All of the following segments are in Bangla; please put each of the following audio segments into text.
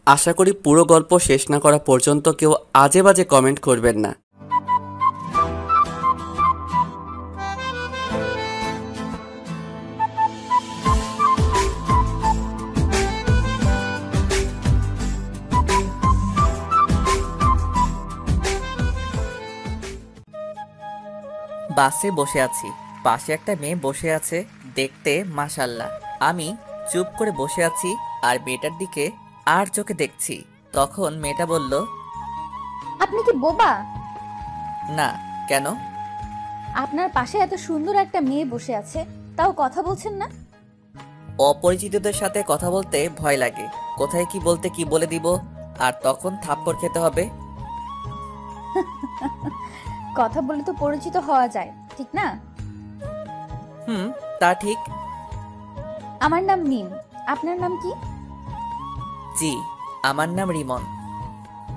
আশা করি পুরো গল্প শেষ না করা পর্যন্ত কেউ আজে বাজে কমেন্ট করবেন না। বাসে বসে আছি, পাশে একটা মেয়ে বসে আছে, দেখতে মাশাল্লাহ। আমি চুপ করে বসে আছি আর মেয়েটার দিকে আর চোখে দেখছি। তখন মেয়েটা বলল, আপনি কি বোবা? না। কেন? আপনার পাশে এত সুন্দর একটা মেয়ে বসে আছে, তাও কথা বলছেন না? অপরিচিতদের সাথে কথা বলতে ভয় লাগে, কোথায় কি বলতে কি বলে দিব, আর তখন থাপ্পড় খেতে হবে। কথা বলে তো পরিচিত হওয়া যায়, ঠিক না? হুম, তা ঠিক। আমার নাম মিম, আপনার নাম কি? জি, আমার নাম রিমন।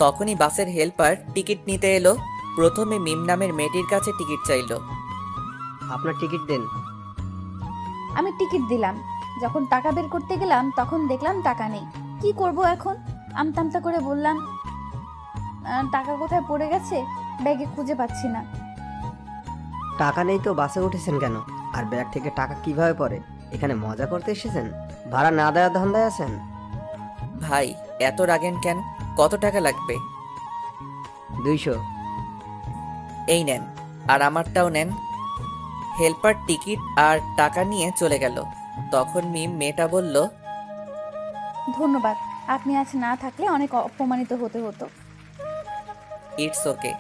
তখনই বাসের হেল্পার টিকিট নিতে এলো। প্রথমে মিম নামের মেয়েটির কাছে টিকিট চাইলো। আপনার টিকিট দেন। আমি টিকিট দিলাম। যখন টাকা বের করতে গেলাম তখন দেখলাম টাকা নেই। কি করব এখন? আমতামতা করে বললাম, টাকা কোথায় পড়ে গেছে, ব্যাগে খুঁজে পাচ্ছি না। টাকা নেই তো বাসে উঠেছেন কেন? আর ব্যাগ থেকে টাকা কিভাবে পড়ে? এখানে মজা করতে এসেছেন? ভাড়া না দেওয়ার ধান্দায় আছেন? ভাই, এত রাগেন কেন? কত টাকা লাগবে? 200। এই নেন, আর আমারটাও নেন। হেল্পার টিকিট আর টাকা নিয়ে চলে গেল। তখন মিম মেয়েটা বলল, ধন্যবাদ, আপনি আজ না থাকলে অনেক অপমানিত হতে হতো। ইটস ওকে,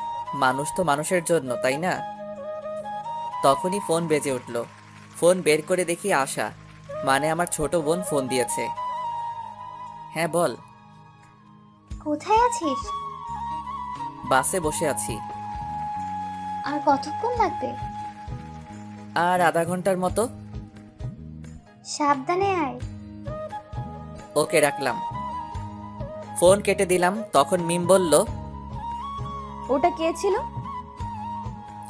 মানুষ তো মানুষের জন্য, তাই না? তখনই ফোন বেজে উঠল। ফোন বের করে দেখি আশা, মানে আমার ছোট বোন ফোন দিয়েছে। হ্যাঁ বল। কোথায় আছিস? বাসে বসে আছি। আর কতক্ষণ লাগবে? আর আধা ঘন্টার মতো। সাবধানে আয়। ওকে, রাখলাম। ফোন কেটে দিলাম। তখন মিম বলল, ওটা কে ছিল?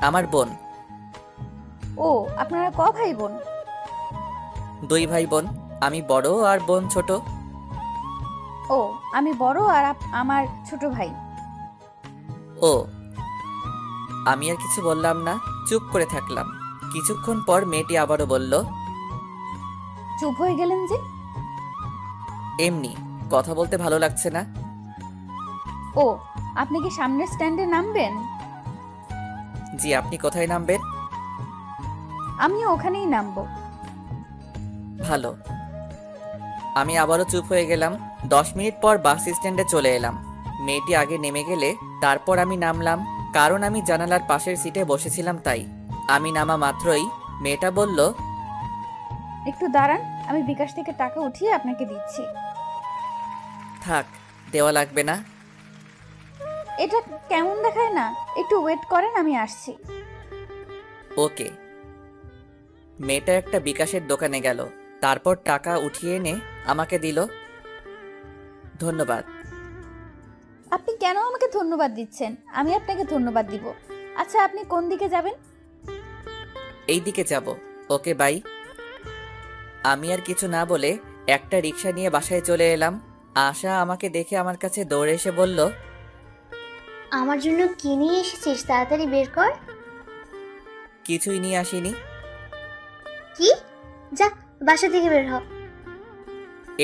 আমার বোন। ও, আপনারা ক ভাই বোন? 2 ভাই বোন, আমি বড় আর বোন ছোট। ও, আমি বড় আর আমার ছোট ভাই। ও। আমি আর কিছু বললাম না, চুপ করে থাকলাম। কিছুক্ষণ পর মেয়েটি আবারও বলল, চুপ হয়ে গেলেন যে? এমনি, কথা বলতে ভালো লাগছে না। ও, আপনি কি সামনের স্ট্যান্ডে নামবেন? জি, আপনি কোথায় নামবেন? আমিও ওখানেই নামবো। ভালো। আমি আবারও চুপ হয়ে গেলাম। 10 মিনিট পর বাস স্ট্যান্ডে চলে এলাম। মেয়েটি আগে নেমে গেলে তারপর আমি নামলাম, কারণ আমি জানালার পাশের সিটে বসেছিলাম তাই। আমি নামা মাত্রই মেয়েটা বলল, একটু দাঁড়ান, আমি বিকাশ থেকে টাকা উঠিয়ে আপনাকে দিচ্ছি। থাক, দেওয়া লাগবে না। এটা কেমন দেখায় না? একটু ওয়েট করেন, আমি আসছি। ওকে। মেয়েটা একটা বিকাশের দোকানে গেল, তারপর টাকা উঠিয়ে এনে আমাকে দিল। ধন্যবাদ। আপনি কেন আমাকে ধন্যবাদ দিচ্ছেন? আমি আপনাকে ধন্যবাদ দিব। আচ্ছা, আপনি কোন দিকে যাবেন? এই দিকে যাব। ওকে, বাই। আমি আর কিছু না বলে একটা রিক্সা নিয়ে বাসায় চলে এলাম। আশা আমাকে দেখে আমার কাছে দৌড়ে এসে বলল, আমার জন্য কি নিয়ে এসেছিস, তাড়াতাড়ি বের কর। কিছুই নিয়ে আসিনি। কি? যা, বাসা থেকে বের হ।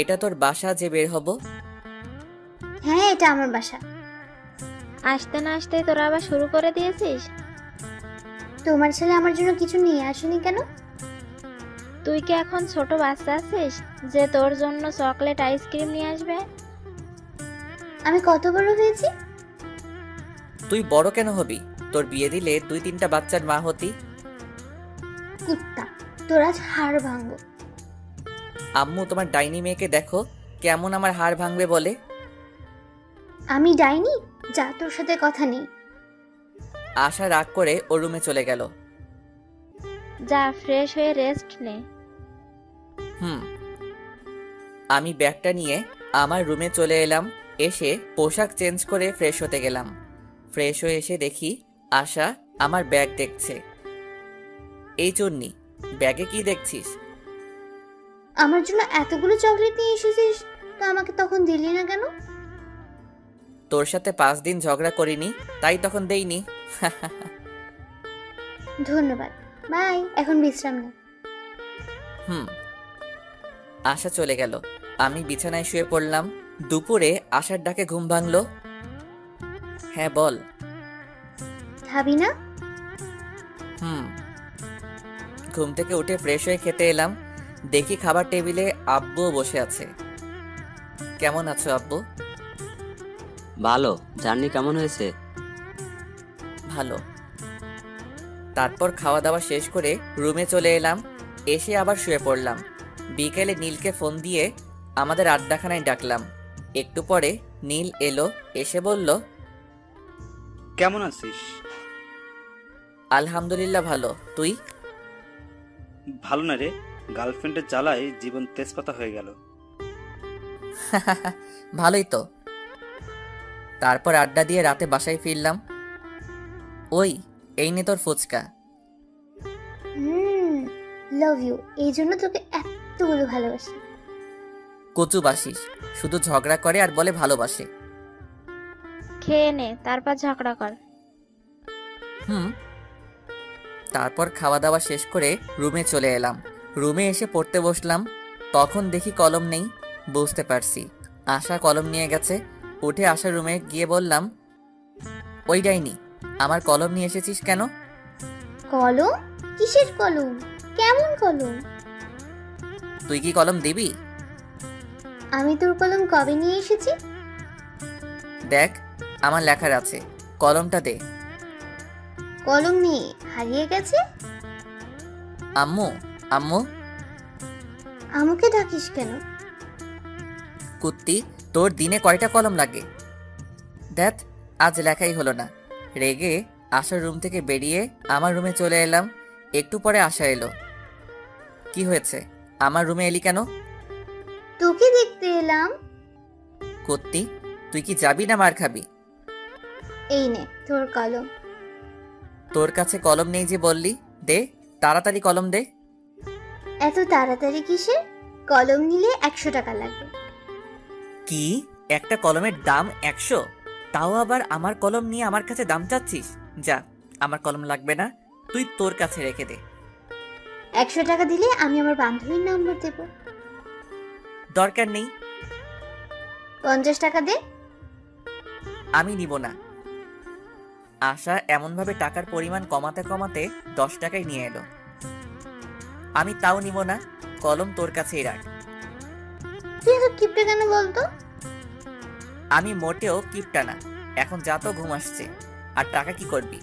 এটা তোর বাসা যে বের হব? হ্যাঁ, এটা আমার বাসা। আসতে না আসতে তোরা আবার শুরু করে দিয়েছিস? তোমার ছেলে আমার জন্য কিছু নিয়ে আসেনি কেন? তুই কি এখন ছোট বাচ্চা আছিস যে তোর জন্য চকলেট আইসক্রিম নিয়ে আসবে? আমি কত বড় হয়েছি? তুই বড় কেন হবি? তোর বিয়ে দিলে 2-3টা বাচ্চার মা হতি। কুত্তা, তোর আজ হাড় ভাঙবো। আম্মু, তোমার ডাইনি মেয়েকে দেখো কেমন আমার হাড় ভাঙবে বলে। আমি ডাইনি? যা, তোর সাথে কথা নেই। আশা রাগ করে ওর রুমে চলে গেল। যা, ফ্রেশ হয়ে রেস্ট নে। আমি ব্যাগটা নিয়ে আমার রুমে চলে এলাম। এসে পোশাক চেঞ্জ করে ফ্রেশ হতে গেলাম। ফ্রেশ হয়ে এসে দেখি আশা আমার ব্যাগ দেখছে। এই চুন্নি, ব্যাগে কি দেখছিস? আমার জন্য এতগুলো চকলেট নিয়ে এসেছিস, তো আমাকে তখন দিলি না কেন? তোর সাথে 5 দিন ঝগড়া করিনি, তাই তখন দেইনি। ধন্যবাদ, বাই। এখন বিশ্রাম নে। হুম। আশা চলে গেল। আমি বিছানায় শুয়ে পড়লাম। দুপুরে আশার ডাকে ঘুম ভাঙলো। হ্যাঁ বল। খাবি না? হুম। ঘুম থেকে উঠে ফ্রেশ হয়ে খেতে এলাম। দেখি খাবার টেবিলে আব্বুও বসে আছে। কেমন আছো আব্বু? ভালো। জার্নি কেমন হয়েছে? ভালো। তারপর খাওয়া দাওয়া শেষ করে রুমে চলে এলাম। এসে আবার শুয়ে পড়লাম। বিকেলে নীলকে ফোন দিয়ে আমাদের আড্ডাখানায় ডাকলাম। একটু পরে নীল এলো, এসে বলল, কেমন আছিস? আলহামদুলিল্লাহ ভালো, তুই? ভালো না রে, গার্লফ্রেন্ডের জ্বালায় জীবন তেজপাতা হয়ে গেল। ভালোই তো। তারপর আড্ডা দিয়ে রাতে বাসায় ফিরলাম। ওই, এই নে তোর ফুচকা। Love you. এই জন্য তোকে এতগুলো ভালোবাসি। কচু বাসিস, শুধু ঝগড়া করে আর বলে ভালোবাসে। খেয়ে নে, তারপর ঝগড়া কর। হুম। তারপর খাওয়া দাওয়া শেষ করে রুমে চলে এলাম। রুমে এসে পড়তে বসলাম। তখন দেখি কলম নেই। বুঝতে পারছি আশা কলম নিয়ে গেছে। উঠে আশার রুমে গিয়ে বললাম, ওই ডাইনি, আমার কলম নিয়ে এসেছিস কেন? কলম? কিসের কলম? কেমন কলম? তুই কি কলম দিবি? আমি তোর কলম কবে নিয়ে এসেছি? দেখ, আমার লেখার আছে, কলমটা দে। কলম নিয়ে হারিয়ে গেছে? আম্মু, আম্মু। আমাকে ডাকিস কেন? কুত্তি, তোর দিনে কয়টা কলম লাগে? দেখ, আজ লেখাই হলো না। রেগে আশার রুম থেকে বেরিয়ে আমার রুমে চলে এলাম। একটু পরে আশা এলো। কি হয়েছে, আমার রুমে এলি কেন? তোকে দেখতে এলাম। কুত্তি, তুই কি যাবি না মার খাবি? এই নে তোর কলম। তোর কাছে কলম নেই যে বললি? দে, তাড়াতাড়ি কলম দে। এত তাড়াতাড়ি কিসের? কলম নিলে 100 টাকা লাগবে। কি, একটা কলমের দাম 100? তাও আবার আমার কলম নিয়ে আমার কাছে দাম চাচ্ছিস? যা, আমার কলম লাগবে না, তুই তোর কাছে রেখে দে। 100 টাকা দিলে আমি আমার বান্ধবীর নম্বর দেব। দরকার নেই। 50 টাকা দে। আমি নিব না। আশা এমনভাবে টাকার পরিমাণ কমাতে কমাতে 10 টাকায় নিয়ে এলো। আমি তাও নিব না, কলম তোর কাছেই রাখ। তুই এত কিপটে কেন বলতো? আমি মোটেও কিপটা না। এখন যা তো, ঘুম আসছে। আর টাকা কি করবি?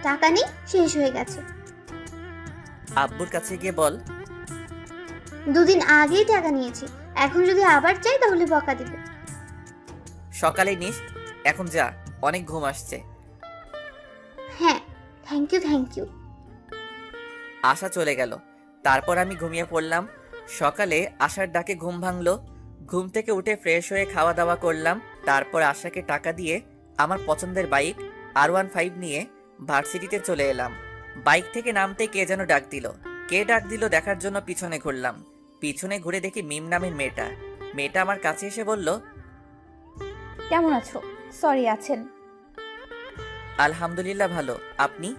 টাকা নেই, শেষ হয়ে গেছে। আব্বুর কাছে গিয়ে বল। 2 দিন আগেই টাকা নিয়েছি, এখন যদি আবার চাই তাহলে বকা দিবে। সকালে নিস, এখন যা, অনেক ঘুম আসছে। হ্যাঁ, থ্যাংক ইউ। আশা চলে গেল। তারপর আমি ঘুমিয়ে পড়লাম। সকালে আশার ডাকে ঘুম ভাঙলো। ঘুম থেকে উঠে ফ্রেশ হয়ে খাওয়া দাওয়া করলাম। তারপর আশাকে টাকা দিয়ে আমার পছন্দের বাইক R15 নিয়ে ভার্সিটিতে চলে এলাম। বাইক থেকে নামতে কে যেন ডাক দিল। কে ডাক দিল দেখার জন্য পিছনে ঘুরলাম। পিছনে ঘুরে দেখি মিম নামের মেয়েটা। মেয়েটা আমার কাছে এসে বলল, কেমন আছো? সরি, আছেন? আলহামদুলিল্লাহ ভালো, আপনি?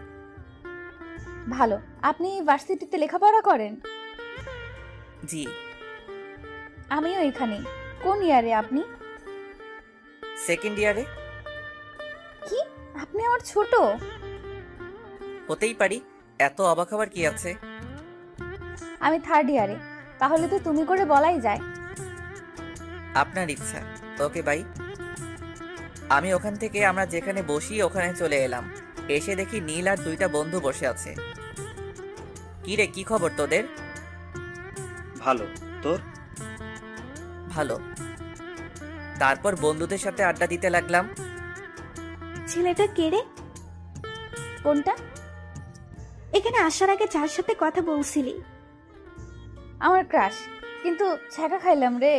ভালো। আপনি ভার্সিটিতে লেখাপড়া করেন? জি। আমিও এখানে। কোন ইয়ারে আপনি? সেকেন্ড ইয়ারে। কি, আপনি আমার ছোট? হতেই পারি, এত অবাক হবার কি আছে? আমি 3rd ইয়ারে। তাহলে তো তুমি করে বলাই যায়। আপনার ইচ্ছা। Okay bye. আমি ওখান থেকে আমরা যেখানে বসি ওখানে চলে এলাম। এসে দেখি নীল আর 2টা বন্ধু বসে আছে। কি রে, কি খবর তোদের? ভালো, তোর? ভালো। তারপর বন্ধুদের সাথে আড্ডা দিতে লাগলাম। ছেলেটা কে রে? কোনটা? এখানে আসার আগে যার সাথে কথা বলছিলি। আমার ক্রাশ, কিন্তু ছ্যাঁকা খাইলাম রে।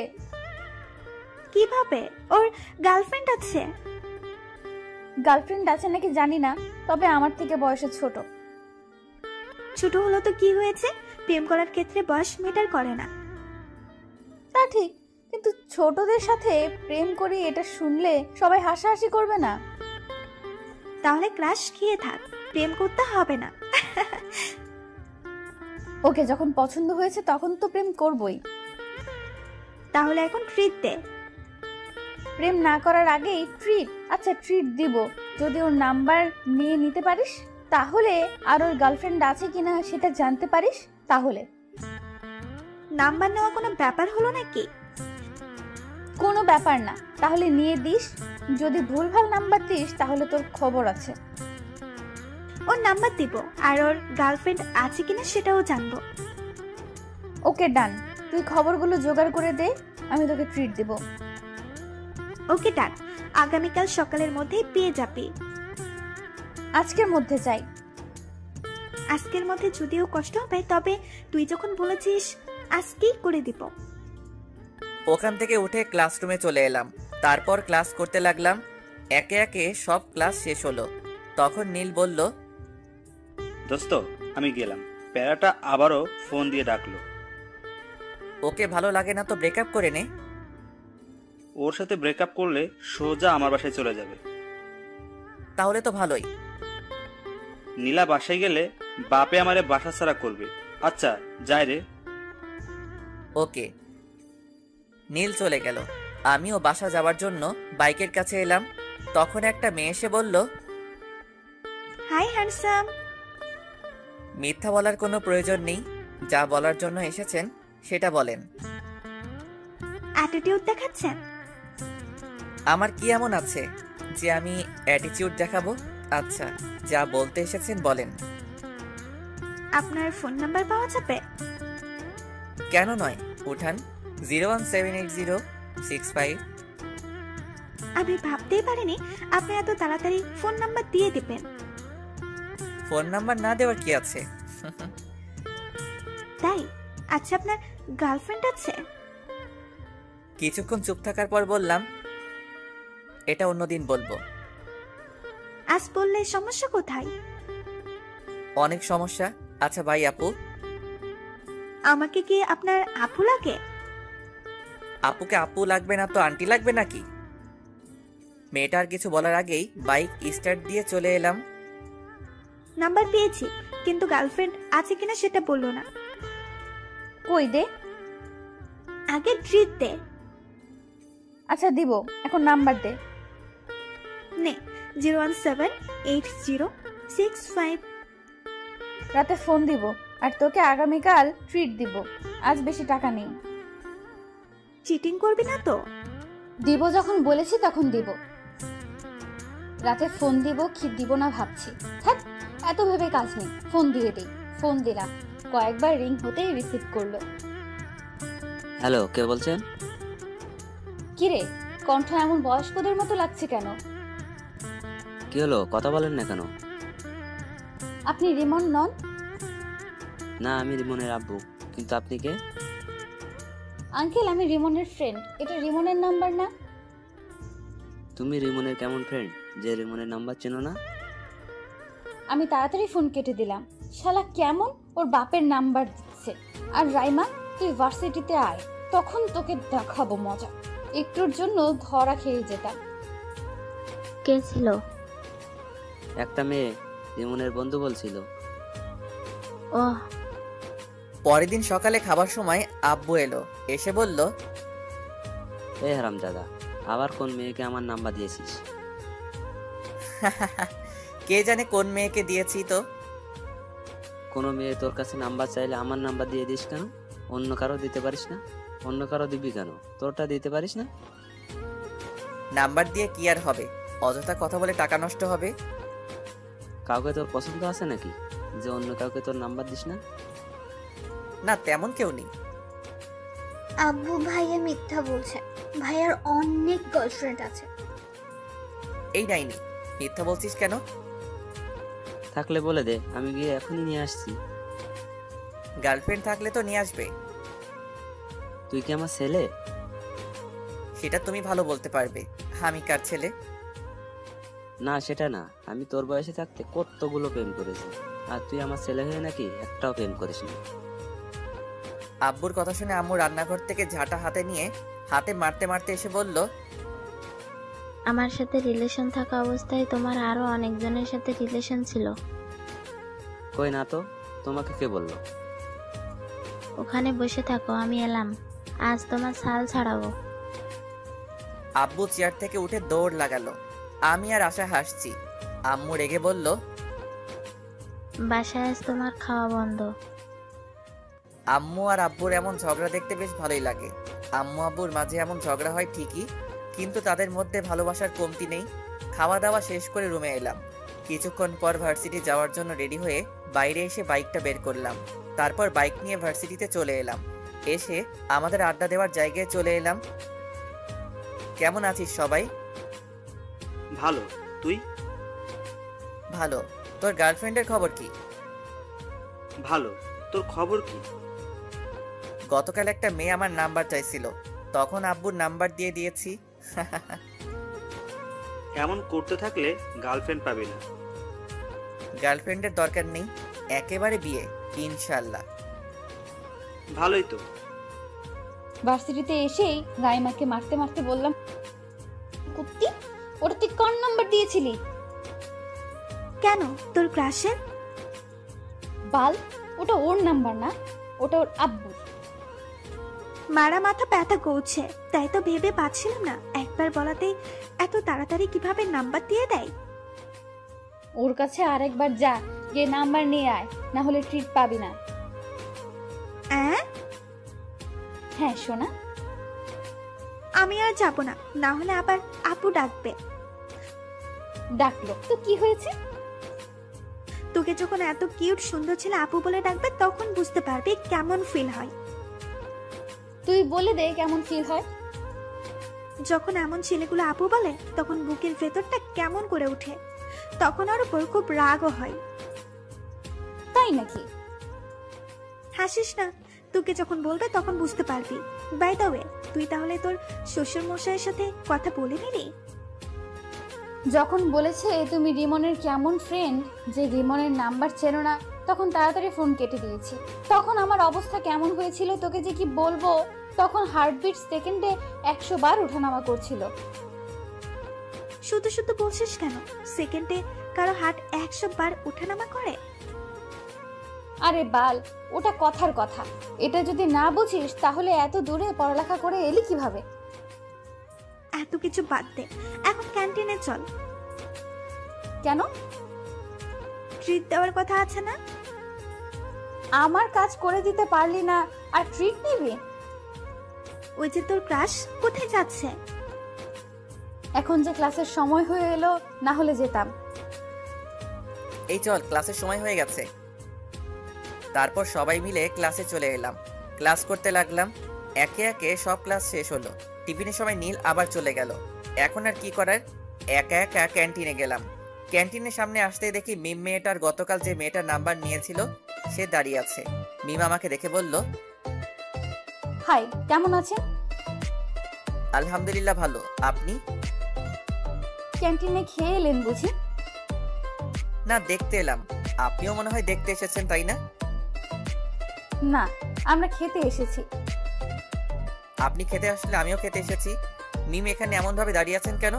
কিভাবে? ওর গার্লফ্রেন্ড আছে? গার্লফ্রেন্ড আছে নাকি জানি না, তবে আমার থেকে বয়সে ছোট। ছোট হলো তো কি হয়েছে? প্রেম করার ক্ষেত্রে বয়স ম্যাটার করে না। তা ঠিক, কিন্তু ছোটদের সাথে প্রেম করি এটা শুনলে সবাই হাসাহাসি করবে না? তাহলে ক্রাশ খেয়ে থাক, প্রেম করতে হবে না। ওকে, যখন পছন্দ হয়েছে তখন তো প্রেম করবই। তাহলে এখন ট্রিট দে। প্রেম না করার আগেই ট্রিট? আচ্ছা ট্রিট দিব, যদি ওর নাম্বার নিয়ে নিতে পারিস তাহলে, আর ওর গার্লফ্রেন্ড আছে কিনা সেটা জানতে পারিস তাহলে। নাম্বার নেওয়া কোনো ব্যাপার হলো নাকি? কোনো ব্যাপার না, তাহলে নিয়ে দিস। যদি ভুলভাল নাম্বার দিস তাহলে তোর খবর আছে। ওর নাম্বার দিব, আর ওর গার্লফ্রেন্ড আছে কিনা সেটাও জানবো। ওকে ডান, তুই খবরগুলো জোগাড় করে দে, আমি তোকে ট্রিট দেব। ওকে ডান, আগামীকাল সকালের মধ্যেই পেয়ে যাবি। আজকের মধ্যে চাই। আজকের মধ্যে যদিও কষ্ট হবে, তবে তুই যখন বলেছিস আজকেই করে দিব। ওখান থেকে উঠে ক্লাসরুমে চলে এলাম। তারপর ক্লাস করতে লাগলাম। একে একে সব ক্লাস শেষ হলো। তখন নীল বলল, দোস্ত আমি গেলাম। প্যারাটা আবারও ফোন দিয়ে ডাকলো। ওকে ভালো লাগে না তো ব্রেকআপ করে নে। ওর সাথে ব্রেকআপ করলে সোজা আমার বাসায় চলে যাবে। তাহলে তো ভালোই। নীলা বাসায় গেলে বাপে আমারে বাসা ছাড়া করবে। আচ্ছা যাই রে। ওকে। নীল চলে গেল। আমিও বাসা যাওয়ার জন্য বাইকের কাছে এলাম। তখন একটা মেয়ে এসে বলল, হাই হ্যান্ডসাম। মিথ্যা বলার কোনো প্রয়োজন নেই, যা বলার জন্য এসেছেন সেটা বলেন। অ্যাটিটিউড দেখাচ্ছেন? আমার কি এমন আছে যে আমি অ্যাটিটিউড দেখাবো? আচ্ছা, যা বলতে এসেছেন বলেন। আপনার ফোন নাম্বার পাওয়া যাবে? কেন নয়, উঠান। 0178065। আমি ভাবতেই পারিনি আপনি এত তাড়াতাড়ি ফোন নাম্বার দিয়ে দিবেন। ফোন নাম্বার না দেওয়ার কি আছে? তাই? আচ্ছা, আপনার গার্লফ্রেন্ড আছে? কিছুক্ষণ চুপ থাকার পর বললাম, এটা অন্যদিন বলবো। আজ বললে সমস্যা কোথায়? অনেক সমস্যা। আচ্ছা ভাই আপু। আমাকে কি আপনার আপু লাগে? আপুকে আপু লাগবে না তো আন্টি লাগবে নাকি? মেয়েটার কিছু বলার আগেই বাইক স্টার্ট দিয়ে চলে এলাম। নাম্বার পেয়েছি, কিন্তু গার্লফ্রেন্ড আছে কিনা সেটা বললো না। কই দে। আগে ট্রিট দে। আচ্ছা দিব, এখন নাম্বার দে। নে, 0178065। রাতে ফোন দিব, আর তোকে আগামীকাল ট্রিট দিব। আজ বেশি টাকা নেই। চিটিং করবি না তো? দিব যখন বলেছি তখন দিব। রাতে ফোন দিব কি দিব না ভাবছি। থাক, এত ভেবে কাজ নেই, ফোন দিয়ে দিই। ফোন দিলাম, কয়েকবার রিং হতেই রিসিভ করলো। হ্যালো, কে বলছেন? কিরে, কণ্ঠ এমন বয়স্কদের মতো লাগছে কেন? কি হলো, কথা বলেন না কেন? আপনি রিমন নন? না, আমি রিমনের আব্বু। কিন্তু আপনি কে? আঙ্কেল, আমি রিমনের ফ্রেন্ড। এটা রিমনের নাম্বার না? তুমি রিমনের কেমন ফ্রেন্ড যে রিমনের নাম্বার চেনো না? আমি তাড়াতাড়ি ফোন কেটে দিলাম। শালা কেমন ওর বাপের নাম্বার দিচ্ছে। আর রাইমা, তুই ভার্সিটিতে আয়, তখন তোকে দেখাবো মজা। একটুর জন্য ধরা খেয়ে যেতাম। কে ছিল? একটা মেয়ে, রিমনের বন্ধু বলছিল। ও, পরের দিন সকালে খাবার সময় আব্বু এলো, এসে বলল, এই হারামজাদা, আবার কোন মেয়েকে আমার নাম্বার দিয়েছিস? কে জানে কোন মেয়েকে দিয়েছি তো। কোনো মেয়ে তোর কাছে নাম্বার চাইলে আমার নাম্বার দিয়ে দিস কেন? অন্য কারো দিতে পারিস না? অন্য কারো দিবি কেন? তোরটা দিতে পারিস না? নাম্বার দিয়ে কি আর হবে, অযথা কথা বলে টাকা নষ্ট হবে। কাউকে তোর পছন্দ আছে নাকি যে অন্য কাউকে তোর নাম্বার দিস না? না, তেমন কেউ নেই। আব্বু ভাইয়া মিথ্যা বলছে। ভাইয়ার অনেক গার্লফ্রেন্ড আছে। এই নাইনি, মিথ্যা বলছিস কেন? থাকলে বলে দে, আমি গিয়ে এখনই নিয়ে আসছি। গার্লফ্রেন্ড থাকলে তো নিয়ে আসবে। তুই কি আমার ছেলে? সেটা তুমি ভালো বলতে পারবে। আমি কার ছেলে? না, সেটা না। আমি তোর বয়সে থাকতে কতগুলো প্রেম করেছি, আর তুই আমার ছেলে হয়ে নাকি একটাও প্রেম করিস না। আব্বুর কথা শুনে আম্মু রান্নাঘর থেকে ঝাঁটা হাতে নিয়ে হাতে মারতে মারতে এসে বলল, আমার সাথে রিলেশন থাকা অবস্থায় তোমার আরো অনেকজনের সাথে রিলেশন ছিল। কই না তো, তোমাকে কে বললো? ওখানে বসে থাকো, আমি এলাম। আজ তোমার ছাল ছাড়াবো। আব্বু চেয়ার থেকে উঠে দৌড় লাগালো। আমি আর আশা হাসছি। আম্মু রেগে বলল, বাসায় আজ তোমার খাওয়া বন্ধ। আম্মু আর আব্বুর এমন ঝগড়া দেখতে বেশ ভালোই লাগে। আম্মু আব্বুর মাঝে এমন ঝগড়া হয় ঠিকই, কিন্তু তাদের মধ্যে ভালোবাসার কমতি নেই। খাওয়া দাওয়া শেষ করে রুমে এলাম। কিছুক্ষণ পর ভার্সিটি যাওয়ার জন্য রেডি হয়ে বাইরে এসে বাইকটা বের করলাম। তারপর বাইক নিয়ে ভার্সিটিতে চলে এলাম। এসে আমাদের আড্ডা দেওয়ার জায়গায় চলে এলাম। কেমন আছিস সবাই? ভালো, তুই? ভালো। তোর গার্লফ্রেন্ডের খবর কি? ভালো, তোর খবর কি? গতকাল একটা মেয়ে আমার নাম্বার চাইছিল, তখন আব্বুর নাম্বার দিয়ে দিয়েছি। এমন করতে থাকলে গার্লফ্রেন্ড পাবি না। গার্লফ্রেন্ডের দরকার নেই, একেবারে বিয়ে ইনশাল্লাহ। ভালোই তো। ভার্সিটিতে এসেই রাইমাকে মারতে মারতে বললাম, কুত্তি, ওটা তুই কোন নাম্বার দিয়েছিলি? কেন, তোর ক্রাশের? বাল, ওটা ওর নাম্বার না, ওটা ওর আব্বুর। মারা মাথা ব্যথা করছে, তাই তো ভেবে পাচ্ছিলাম না একবার বলাতেই এত তাড়াতাড়ি কিভাবে নাম্বার দিয়ে দেয়। ওর কাছে আরেকবার যা, গিয়ে নাম্বার নিয়ে আয়, না হলে ট্রিট পাবি না। হ্যাঁ সোনা। আমি আর যাব না, না হলে আবার আপু ডাকবে। ডাকলো তো কি হয়েছে? তোকে যখন এত কিউট সুন্দর ছেলে আপু বলে ডাকবে তখন বুঝতে পারবি কেমন ফিল হয়। তুই বলে দে কেমন ফিল হয়। যখন এমন ছেলেগুলো আপু বলে তখন বুকের ভেতরটা কেমন করে ওঠে, তখন ওর উপর খুব রাগও হয়। তাই নাকি? হাসিস না, তোকে যখন বলবে তখন বুঝতে পারবি। বাই দ্য ওয়ে, তুই তাহলে তোর শ্বশুর মশাইয়ের সাথে কথা বলে নিলি? যখন বলেছে তুমি রিমনের কেমন ফ্রেন্ড, যে রিমনের নাম্বার চেনো না, তখন তাড়াতাড়ি ফোন কেটে দিয়েছি। তখন আমার অবস্থা কেমন হয়েছিল তোকে যে কি বলবো। তখন হার্টবিট সেকেন্ডে 100 বার ওঠানামা করছিল। শুধু শুধু বলছিস কেন? সেকেন্ডে কারো হার্ট 100 বার ওঠানামা করে? আরে বাল, ওটা কথার কথা। এটা যদি না বুঝিস তাহলে এত দূরে পড়ালেখা করে এলি কিভাবে? এত কিছু বাদ দে, এখন ক্যান্টিনে চল। কেন? ট্রিট দেওয়ার কথা আছে না? আমার কাজ করে দিতে পারলি না আর ট্রিট নিবি? ওই যে তোর ক্রাশ কোথায় যাচ্ছে? এখন যে ক্লাসের সময় হয়ে এলো, না হলে যেতাম। এই চল, ক্লাসের সময় হয়ে গেছে। তারপর সবাই মিলে ক্লাসে চলে এলাম। ক্লাস করতে লাগলাম। একে একে সব ক্লাস শেষ হলো। টিফিনের সময় নীল আবার চলে গেল। এখন আর কি করার, একা একা ক্যান্টিনে গেলাম। ক্যান্টিনের সামনে আসতেই দেখি মিম মেয়েটার গতকাল যে মেয়েটার নাম্বার নিয়েছিল সে দাঁড়িয়ে আছে। মিম আমাকে দেখে বলল, হাই, কেমন আছেন? আলহামদুলিল্লাহ ভালো, আপনি? ক্যান্টিনে খেয়ে এলেন বুঝি? না, দেখতে এলাম। আপনিও মনে হয় দেখতে এসেছেন, তাই না? না, আমরা খেতে এসেছি। আপনি খেতে আসলে আমিও খেতে এসেছি। মিম এখানে এমন ভাবে দাঁড়িয়ে আছেন কেন?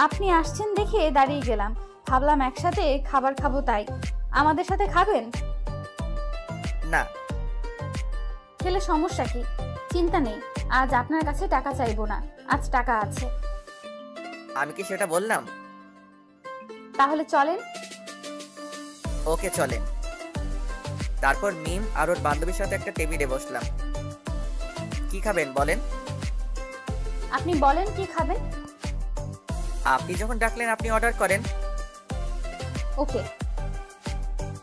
আপনি আসছেন দেখে দাঁড়িয়ে গেলাম, ভাবলাম একসাথে খাবার খাবো তাই। আমাদের সাথে খাবেন? না। খেলে সমস্যা কি? চিন্তা নেই, আজ আপনার কাছে টাকা চাইবো না, আজ টাকা আছে। আমি কি সেটা বললাম? তাহলে চলেন। ওকে চলেন। তারপর মিম আর ওর বান্ধবীর সাথে একটা টেবিলে বসলাম। কি খাবেন বলেন? আপনি বলেন কি খাবেন? আপনি যখন ডাকলেন আপনি অর্ডার করেন। ওকে।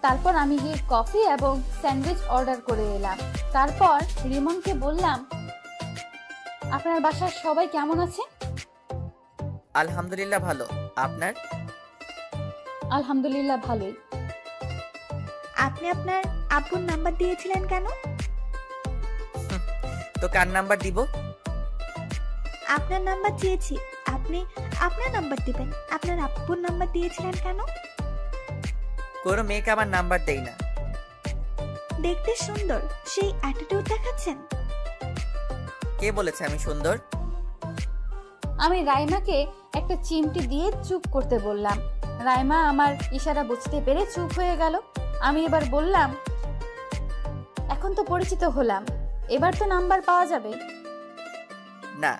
তারপর আমি গিয়ে কফি এবং স্যান্ডউইচ অর্ডার করে এলাম। তারপর রিমনকে বললাম, আপনার বাসার সবাই কেমন আছে? আলহামদুলিল্লাহ ভালো, আপনার? আলহামদুলিল্লাহ ভালোই। আপনি আপনার আব্বুর নাম্বার দিয়েছিলেন কেন? তো কার নাম্বার দিব? আপনার নাম্বার চেয়েছি, আপনি আপনার নাম্বার দিবেন। আপনার আব্বুর নাম্বার দিয়েছিলেন কেন? কোনো মেয়েকে আমার নাম্বার দেই না। দেখতে সুন্দর, সেই অ্যাটিটিউড দেখাচ্ছেন। কে বলেছে আমি সুন্দর? আমি রাইমাকে একটা চিমটি দিয়ে চুপ করতে বললাম। রাইমা আমার ইশারা বুঝতে পেরে চুপ হয়ে গেল। আমি এবার বললাম, এখন তো পরিচিত হলাম, এবার তো নাম্বার পাওয়া যাবে। না,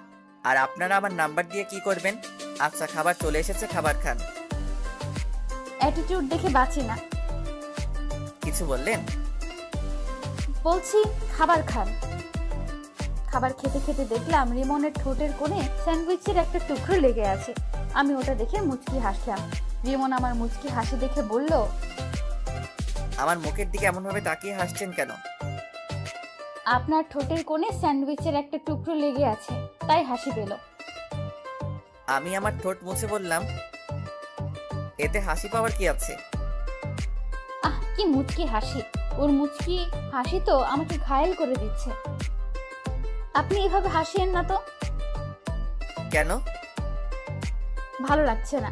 আর আপনারা আমার নাম্বার দিয়ে কি করবেন? আচ্ছা, খাবার চলে এসেছে, খাবার খান। অ্যাটিটিউড দেখে বাঁচি না। কিছু বললেন? বলছি খাবার খান। খাবার খেতে খেতে দেখলাম রিমনের ঠোঁটের কোণে স্যান্ডউইচের একটা টুকরো লেগে আছে। আমি ওটা দেখে মুচকি হাসলাম। রিমন আমার মুচকি হাসি দেখে বলল, আমার মুখের দিকে এমন ভাবে তাকিয়ে হাসছেন কেন? আপনার ঠোঁটের কোণে স্যান্ডউইচের একটা টুকরো লেগে আছে, তাই হাসি পেল। আমি আমার ঠোঁট মুছে বললাম, এতে হাসি পাওয়ার কি আছে? আহ, কি মুচকি হাসি! ওর মুচকি হাসি তো আমাকে ঘায়েল করে দিচ্ছে। আপনি এভাবে হাসিয়েন না তো। কেন? ভালো লাগছে না।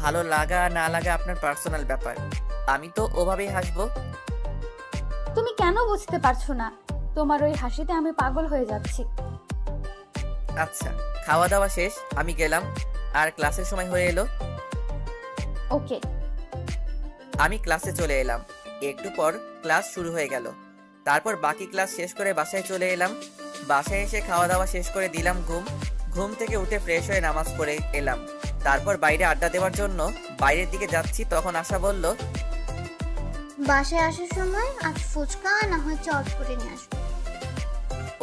ভালো লাগা না লাগা আপনার পার্সোনাল ব্যাপার, আমি তো ওভাবেই হাসবো। তুমি কেন বুঝতে পারছো না? তোমার ওই হাসিতে আমি পাগল হয়ে যাচ্ছি। আচ্ছা, খাওয়া দাওয়া শেষ, আমি গেলাম। আর ক্লাসের সময় হয়ে এলো। ওকে। আমি ক্লাসে চলে এলাম। একটু পর ক্লাস শুরু হয়ে গেল। তারপর বাকি ক্লাস শেষ করে বাসায় চলে এলাম। বাসায় এসে খাওয়া দাওয়া শেষ করে দিলাম ঘুম। ঘুম থেকে উঠে ফ্রেশ হয়ে নামাজ পড়ে এলাম। তারপর বাইরে আড্ডা দেওয়ার জন্য বাইরের দিকে যাচ্ছি, তখন আশা বলল, বাসায় আসার সময় আজ ফুচকা না হয় চট করে নিয়ে আসবো।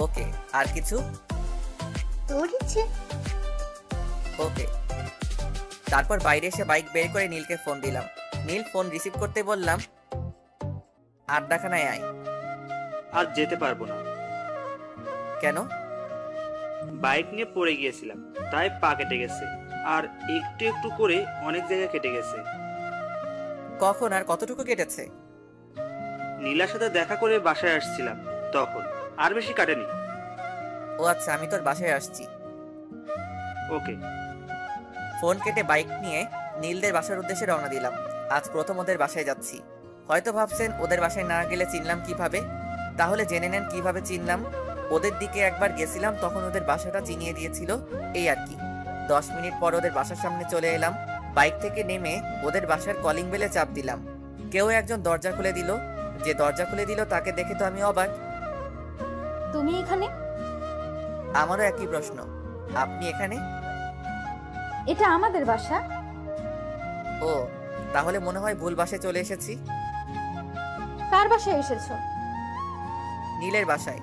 ওকে। আর কিছু? তোর ইচ্ছে। ওকে। তারপর বাইরে এসে বাইক বের করে নীলকে ফোন দিলাম। নীল ফোন রিসিভ করতে বললাম, আড্ডাখানায় আয়। আজ যেতে পারবো না। কেন? বাইক নিয়ে পড়ে গিয়েছিলাম, তাই পা কেটে গেছে, আর একটু একটু করে অনেক জায়গা কেটে গেছে। কখন আর কতটুকু কেটেছে? নীলার সাথে দেখা করে বাসায় আসছিলাম তখন, আর বেশি কাটেনি। ও আচ্ছা, আমি তোর বাসায় আসছি। ওকে। ফোন কেটে বাইক নিয়ে নীলদের বাসার উদ্দেশ্যে রওনা দিলাম। আজ প্রথম ওদের বাসায় যাচ্ছি। হয়তো ভাবছেন ওদের বাসায় না গেলে চিনলাম কিভাবে, তাহলে জেনে নেন কিভাবে চিনলাম। ওদের দিকে একবার গেছিলাম, তখন ওদের বাসাটা চিনিয়ে দিয়েছিল, এই আর কি। 10 মিনিট পর ওদের বাসার সামনে চলে এলাম। বাইক থেকে নেমে ওদের বাসার কলিং বেলে চাপ দিলাম। কেউ একজন দরজা খুলে দিল। যে দরজা খুলে দিল তাকে দেখে তো আমি অবাক। তুমি এখানে? আমারও একই প্রশ্ন। আপনি এখানে? এটা আমাদের বাসা। ও, তাহলে মনে হয় ভুল বাসায় চলে এসেছি। কার বাসায় এসেছো? নীলের বাসায়।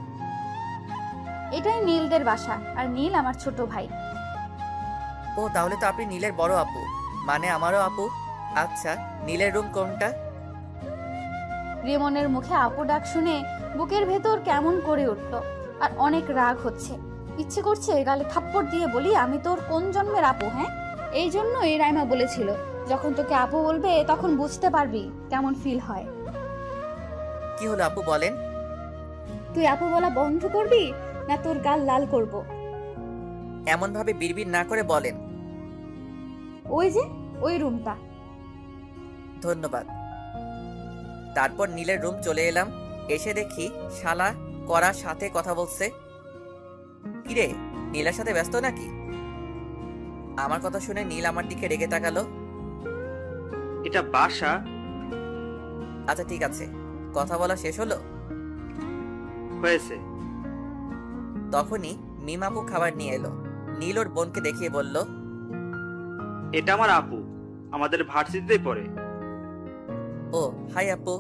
এটাই নীলদের বাসা, আর নীল আমার ছোট ভাই। ও, তাহলে তো আপনি নীলের বড় আপু, মানে আমারও আপু। আচ্ছা, নীলের রুম কোনটা? রিমনের মুখে আপু ডাক শুনে বুকের ভেতর কেমন করে উঠল, আর অনেক রাগ হচ্ছে। ইচ্ছে করছে গালে থাপ্পড় দিয়ে বলি, আমি তোর কোন জন্মের আপু? হ্যাঁ, এই জন্য এই রাইমা বলেছিল, যখন তোকে আপু বলবে তখন বুঝতে পারবি কেমন ফিল হয়। কি হলো আপু, বলেন। তুই আপু বলা বন্ধ করবি না তোর গাল লাল করব? এমন ভাবে বিড়বিড় না করে বলেন। ওই যে ওই রুমটা। ধন্যবাদ। তারপর নীলের রুম চলে এলাম। এসে দেখি শালা করার সাথে কথা বলছে। কিরে, নীলের সাথে ব্যস্ত নাকি? আমার কথা শুনে নীল আমার দিকে রেগে তাকালো। এটা বাসা। আচ্ছা ঠিক আছে, কথা বলা শেষ হলো? হয়েছে। তখনই মিম আপু খাবার নিয়ে এলো। নীল ওর বোনকে দেখিয়ে বলল, এটা আমার আপু, আমাদের ভার্সিটিতেই পড়ে। ও হাই আপু।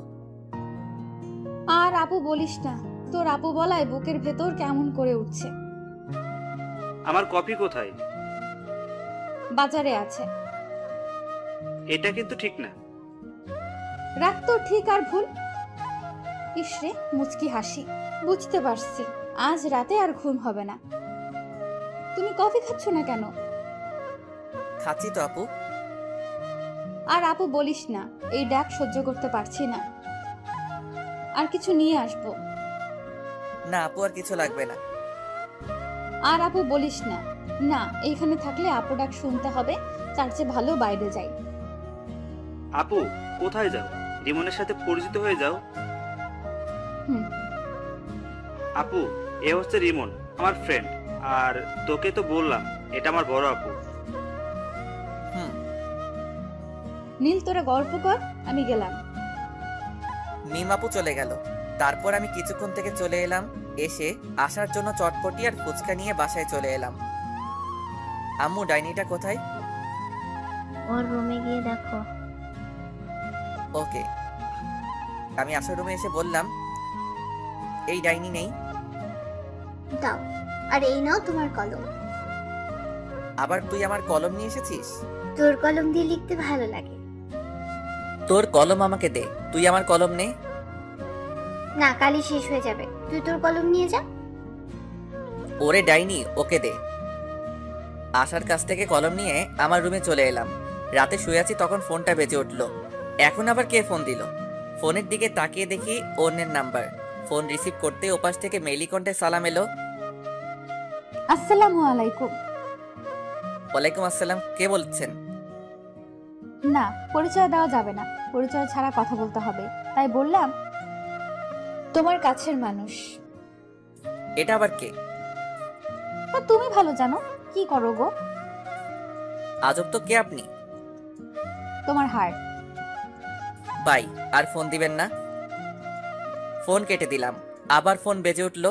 আর আপু বলিস না, তোর আপু বলায় বুকের ভেতর কেমন করে উঠছে। আমার কফি কোথায়? বাজারে আছে। এটা কিন্তু ঠিক না। রাখ তো ঠিক আর ভুল। ইসরে মুচকি হাসি। বুঝতে পারছি আজ রাতে আর ঘুম হবে না। তুমি কফি খাচ্ছ না কেন? খাচ্ছি তো আপু। আর আপু বলিস না, এই ডাক সহ্য করতে পারছি না। আর কিছু নিয়ে আসবো? না আপু, আর কিছু লাগবে না। আর আপু বলিস না। না, এইখানে থাকলে আপু ডাক শুনতে হবে, তার চেয়ে ভালো বাইরে যাই। আপু কোথায় যাও? রিমনের সাথে পরিচিত হয়ে যাও। আপু, এ হচ্ছে রিমন, আমার ফ্রেন্ড। আর তোকে তো বললাম এটা আমার বড় আপু। হুম। নীল তোরা গল্প কর, আমি গেলাম। মিম আপু চলে গেল। তারপর আমি কিছুক্ষণ থেকে চলে এলাম। এসে আসার জন্য চটপটি আর ফুচকা নিয়ে বাসায় চলে এলাম। আম্মু, ডাইনিটা কোথায়? ওর রুমে গিয়ে দেখো। ওকে। আমি আসার রুমে এসে বললাম, এই ডাইনি নেই। দাও, আর এই নাও তোমার কলম। আবার তুই আমার কলম নিয়ে এসেছিস? তোর কলম দিয়ে লিখতে ভালো লাগে। তোর কলম আমাকে দে, তুই আমার কলম নে। না, কালই শেষ হয়ে যাবে, তুই তোর কলম নিয়ে যা। ওরে ডাইনি, ওকে দে। আসার কাছ থেকে কলম নিয়ে আমার রুমে চলে এলাম। রাতে শুয়ে আছি, তখন ফোনটা বেজে উঠলো। এখন আবার কে ফোন দিল? ফোনের দিকে তাকিয়ে দেখি অন্যের নাম্বার। ফোন রিসিভ করতে ওপাশ থেকে মেইলি কণ্ঠে সালাম এলো। আসসালামু আলাইকুম। ওয়ালাইকুম আসসালাম। কে বলছেন? না, পরিচয় দেওয়া যাবে না, পরিচয় ছাড়া কথা বলতে হবে, তাই বললাম তোমার কাছের মানুষ। এটা আবার কে? তা তুমি ভালো জানো। কি করো গো? আজব তো, কে আপনি? তোমার হার্ট। বাই, আর ফোন দিবেন না। ফোন কেটে দিলাম। আবার ফোন বেজে উঠলো।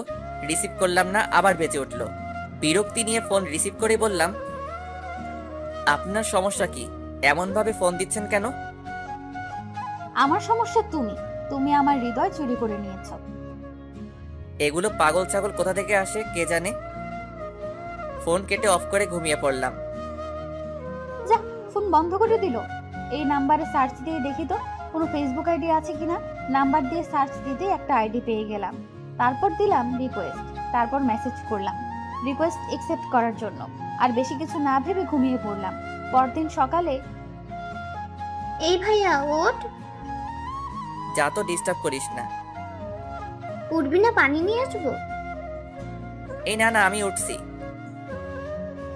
রিসিভ করলাম না, আবার বেজে উঠলো। বিরক্তি নিয়ে ফোন রিসিভ করে বললাম, আপনার সমস্যা কি? এমন ভাবে ফোন দিচ্ছেন কেন? আমার সমস্যা তুমি, তুমি আমার হৃদয় চুরি করে নিয়েছো। এগুলো পাগল ছাগল কোথা থেকে আসে কে জানে। ফোন কেটে অফ করে ঘুমিয়ে পড়লাম। যা, ফোন বন্ধ করে দিল। এই নাম্বারে সার্চ দিয়ে দেখি তো কোনো ফেসবুক আইডি আছে কিনা। নাম্বার দিয়ে সার্চ দিতে একটা আইডি পেয়ে গেলাম। তারপর দিলাম রিকোয়েস্ট, তারপর মেসেজ করলাম রিকোয়েস্ট অ্যাকসেপ্ট করার জন্য। আর বেশি কিছু না ভেবে ঘুমিয়ে পড়লাম। পরদিন সকালে, এই ভাইয়া ওঠ। যা তো, ডিস্টার্ব করিস না। উঠবি না? পানি নিয়ে আসবো? এই না না, আমি উঠছি।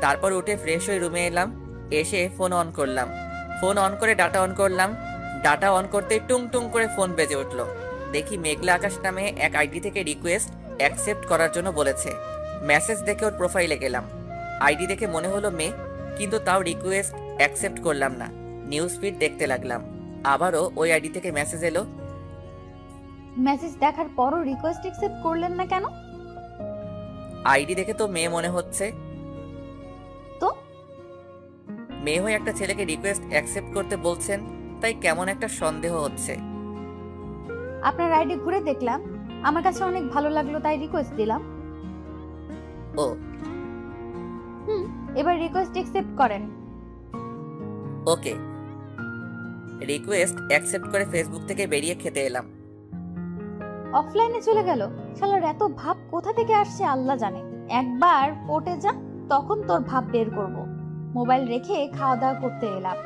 তারপর উঠে ফ্রেশ হয়ে রুমে এলাম। এসে ফোন অন করলাম। ফোন অন করে ডাটা অন করলাম। ডাটা অন করতে টুং টুং করে ফোন বেজে উঠলো। দেখি মেঘলা আকাশ নামে এক আইডি থেকে রিকোয়েস্ট অ্যাকসেপ্ট করার জন্য বলেছে। মেসেজ দেখে ওর প্রোফাইলে গেলাম। আইডি দেখে মনে হলো মেয়ে, কিন্তু তাও রিকোয়েস্ট অ্যাকসেপ্ট করলাম না। নিউজ ফিড দেখতে লাগলাম। আবারও ওই আইডি থেকে মেসেজ এলো। মেসেজ দেখার পরও রিকোয়েস্ট অ্যাকসেপ্ট করলেন না কেন? আইডি দেখে তো মেয়ে মনে হচ্ছে। তো মেয়ে হয়ে একটা ছেলেকে রিকোয়েস্ট অ্যাকসেপ্ট করতে বলছেন, তাই কেমন একটা সন্দেহ হচ্ছে। আপনার আইডি ঘুরে দেখলাম, আমার কাছে অনেক ভালো লাগলো, তাই রিকোয়েস্ট দিলাম। ও, এবার রিকোয়েস্ট অ্যাকসেপ্ট করেন। ওকে। রিকোয়েস্ট অ্যাকসেপ্ট করে ফেসবুক থেকে বেরিয়ে খেতে এলাম। অফলাইনে চলে গেল। শালার এত ভাব কোথা থেকে আসছে আল্লাহ জানে। একবার কোর্টে যা, তখন তোর ভাব বের করব। মোবাইল রেখে খাওয়া দাওয়া করতে এলাম।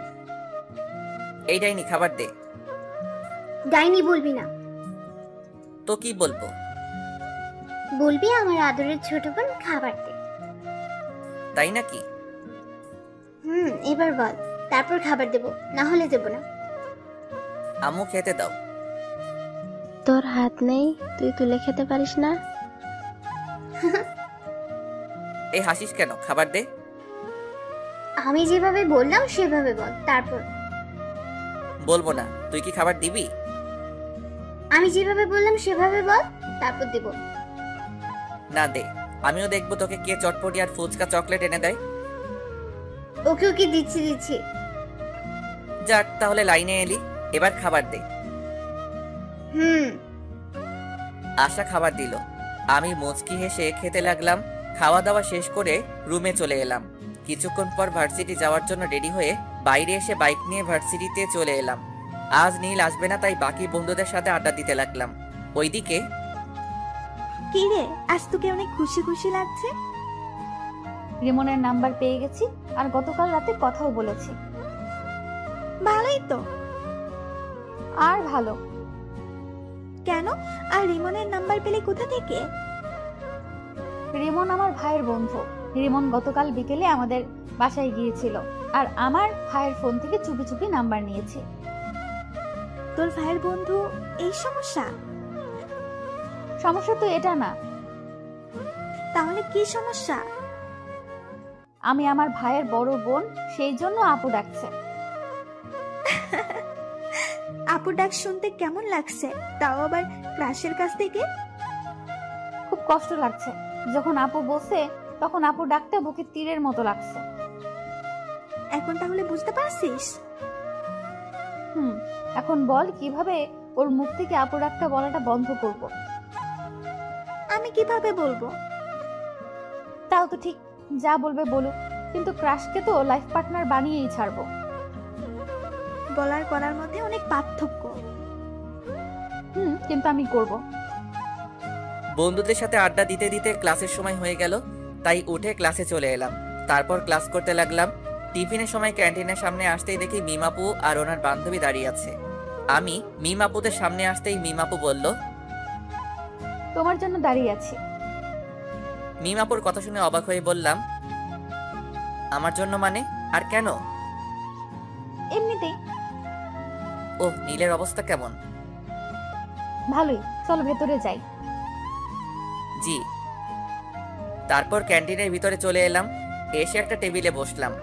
এই ডাইনি, খাবার দে। ডাইনি বলবি না। তো কি বলবো? বলবি আমার আদরের ছোট বোন খাবার দে। তাই নাকি? এবার বল, তারপর খাবার দেব, না হলে দেব না। আম্মু, খেতে দাও। তোর হাত নেই, তুই তুলে খেতে পারিস না? এই হাসিস কেন? খাবার দে। আমি যেভাবে বললাম সেভাবে বল, তারপর। বলবো না। তুই কি খাবার দিবি? আমি যেভাবে বললাম সেভাবে বল, তারপর দেব। না, দে। আমিও দেখবো তোকে কে চটপটি আর ফুচকা চকলেট এনে দেয়। ওকে ওকে, দিচ্ছি দিচ্ছি। যাক, তাহলে লাইনে এলি। এবার খাবার দে। আশা খাবার দিল। আমি মুচকি হেসে খেতে লাগলাম। খাওয়া দাওয়া শেষ করে রুমে চলে এলাম। কিছুক্ষণ পর ভার্সিটি যাওয়ার জন্য রেডি হয়ে বাইরে এসে বাইক নিয়ে ভার্সিটিতে চলে এলাম। আজ নীল আসবে না, তাই বাকি বন্ধুদের সাথে আড্ডা দিতে লাগলাম। ওইদিকে, কি রে, আজ তোকে অনেক খুশি খুশি লাগছে। রিমনের নাম্বার পেয়ে গেছি, আর গতকাল রাতে কথাও বলেছি। ভালোই তো। আর ভালো কেন? আর রিমনের নাম্বার পেলে কোথা থেকে? রিমন আমার ভাইয়ের বন্ধু। রিমন গতকাল বিকেলে আমাদের বাসায় গিয়েছিল, আর আমার ভাইয়ের ফোন থেকে চুপি চুপি নাম্বার নিয়েছে। তোর ভাইয়ের বন্ধু এই সমস্যা? সমস্যা তো এটা না, তাহলে কি সমস্যা? আমি আমার ভাইয়ের বড় বোন, সেই জন্য আপু ডাকছে। আপু ডাক শুনতে কেমন লাগছে, তাও আবার ক্রাশের কাছ থেকে? খুব কষ্ট লাগছে। যখন আপু বলছে তখন আপু ডাকটা বুকে তীরের মতো লাগছে। এখন তাহলে বুঝতে পারছিস? এখন বল কিভাবে ওর মুখ থেকে আপু ডাকটা বলাটা বন্ধ করব? আমি কিভাবে বলবো? তাও তো ঠিক, যা বলবে বলুক, কিন্তু ক্রাশকে তো লাইফ পার্টনার বানিয়েই ছাড়বো। বলার করার মধ্যে অনেক পার্থক্য। কিন্তু আমি করব। বন্ধুদের সাথে আড্ডা দিতে দিতে ক্লাসের সময় হয়ে গেল, তাই উঠে ক্লাসে চলে এলাম। তারপর ক্লাস করতে লাগলাম। টিফিনের সময় ক্যান্টিনের সামনে আসতেই দেখি মিমাপু আর ওনার বান্ধবী দাঁড়িয়ে আছে। আমি মিমাপুদের সামনে আসতেই মিমাপু বলল, তোমার জন্য দাঁড়িয়ে আছি। মিমাপুর কথা শুনে অবাক হয়ে বললাম, আমার জন্য মানে? আর কেন? এমনিতেই। ওহ, নীলের অবস্থা কেমন? ভালোই, চল ভেতরে যাই। জি। তারপর ক্যান্টিনের ভিতরে চলে এলাম, এসে একটা টেবিলে বসলাম।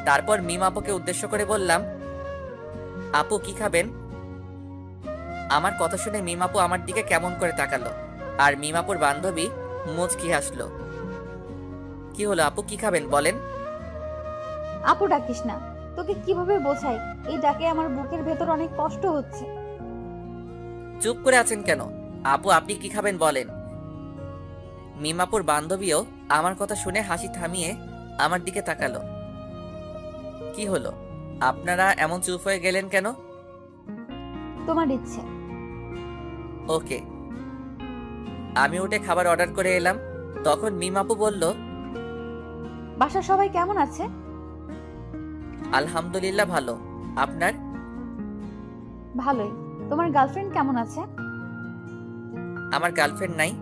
তারপর মিমাপুকে উদ্দেশ্য করে বললাম, আপু কি খাবেন? আমার কথা শুনে মিমাপু আমার দিকে কেমন করে তাকালো, আর মিমাপুর বান্ধবী মুচকি হাসলো। কি হলো আপু, কি খাবেন বলেন? আপু ডাকিস না, তোকে কিভাবে বোঝাই, এই ডাকে আমার বুকের ভেতর অনেক কষ্ট হচ্ছে। চুপ করে আছেন কেন? আপু আপনি কি খাবেন বলেন। মিমাপুর বান্ধবীও আমার কথা শুনে হাসি থামিয়ে আমার দিকে তাকালো। কি হলো, আপনারা এমন চুপ হয়ে গেলেন কেন? তোমার ইচ্ছে। ওকে। আমি উঠে খাবার অর্ডার করে এলাম। তখন মিমাপু বলল, বাসার সবাই কেমন আছে? আলহামদুলিল্লাহ ভালো। আপনার? ভালোই। তোমার গার্লফ্রেন্ড কেমন আছে? আমার গার্লফ্রেন্ড নাই।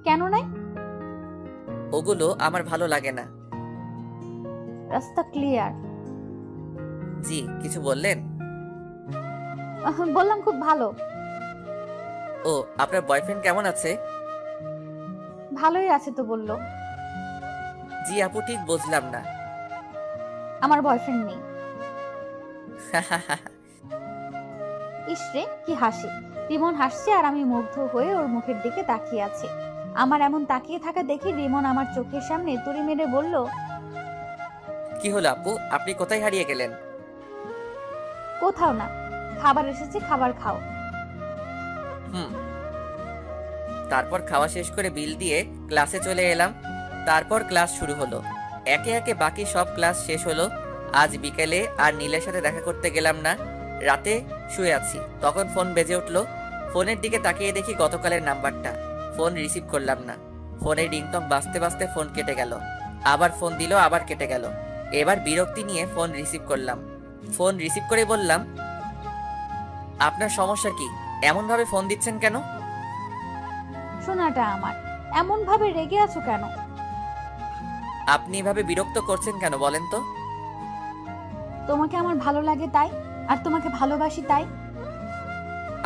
কেন নাই? ওগুলো আমার ভালো লাগে না। রাস্তা ক্লিয়ার। জি, কিছু বললেন? বললাম খুব ভালো। ও, আপনার বয়ফ্রেন্ড কেমন আছে? ভালোই আছে তো বললো। জি আপু, ঠিক বুঝলাম না। আমার বয়ফ্রেন্ড নেই। ইসরে কি হাসি! রিমন হাসছে আর আমি মুগ্ধ হয়ে ওর মুখের দিকে তাকিয়ে আছি। আমার এমন তাকিয়ে থাকা দেখে রিমন আমার চোখের সামনে তুড়ি মেরে বলল, কি হলো আপু, আপনি কোথায় হারিয়ে গেলেন? কোথাও না, খাবার এসেছে, খাবার খাও। তারপর খাওয়া শেষ করে বিল দিয়ে ক্লাসে চলে এলাম। তারপর ক্লাস শুরু হলো। একে একে বাকি সব ক্লাস শেষ হলো। আজ বিকেলে আর নীলের সাথে দেখা করতে গেলাম না। রাতে শুয়ে আছি, তখন ফোন বেজে উঠলো। ফোনের দিকে তাকিয়ে দেখি গতকালের নাম্বারটা। ফোন রিসিভ করলাম না। ফোনের রিংটং বাজতে বাজতে ফোন কেটে গেল। আবার ফোন দিল, আবার কেটে গেল। এবার বিরক্তি নিয়ে ফোন রিসিভ করলাম। ফোন রিসিভ করে বললাম, আপনার সমস্যা কি? এমন ভাবে ফোন দিচ্ছেন কেন? শোনাটা আমার, এমন ভাবে রেগে আছো কেন? আপনি এভাবে বিরক্ত করছেন কেন বলেন তো? তোমাকে আমার ভালো লাগে তাই, আর তোমাকে ভালোবাসি তাই।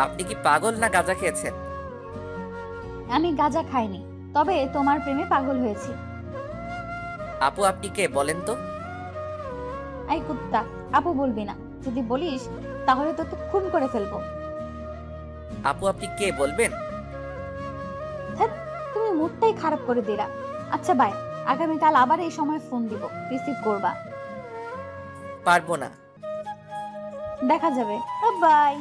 আপনি কি পাগল না গাঁজা খেয়েছেন? আমি গাঁজা খাইনি, তবে তোমার প্রেমে পাগল হয়েছি। আপু আপনি কে বলেন তো? এই কুত্তা, আপু বলবি না। যদি বলিস তাহলে তোকে খুন করে ফেলবো। আপু আপনি কে বলবেন? তুমি মুডটাই খারাপ করে দিলা। আচ্ছা বাই, আগামীকাল আবার এই সময় ফোন দিব, রিসিভ করবা। পারবো না। দেখা যাবে। বাই।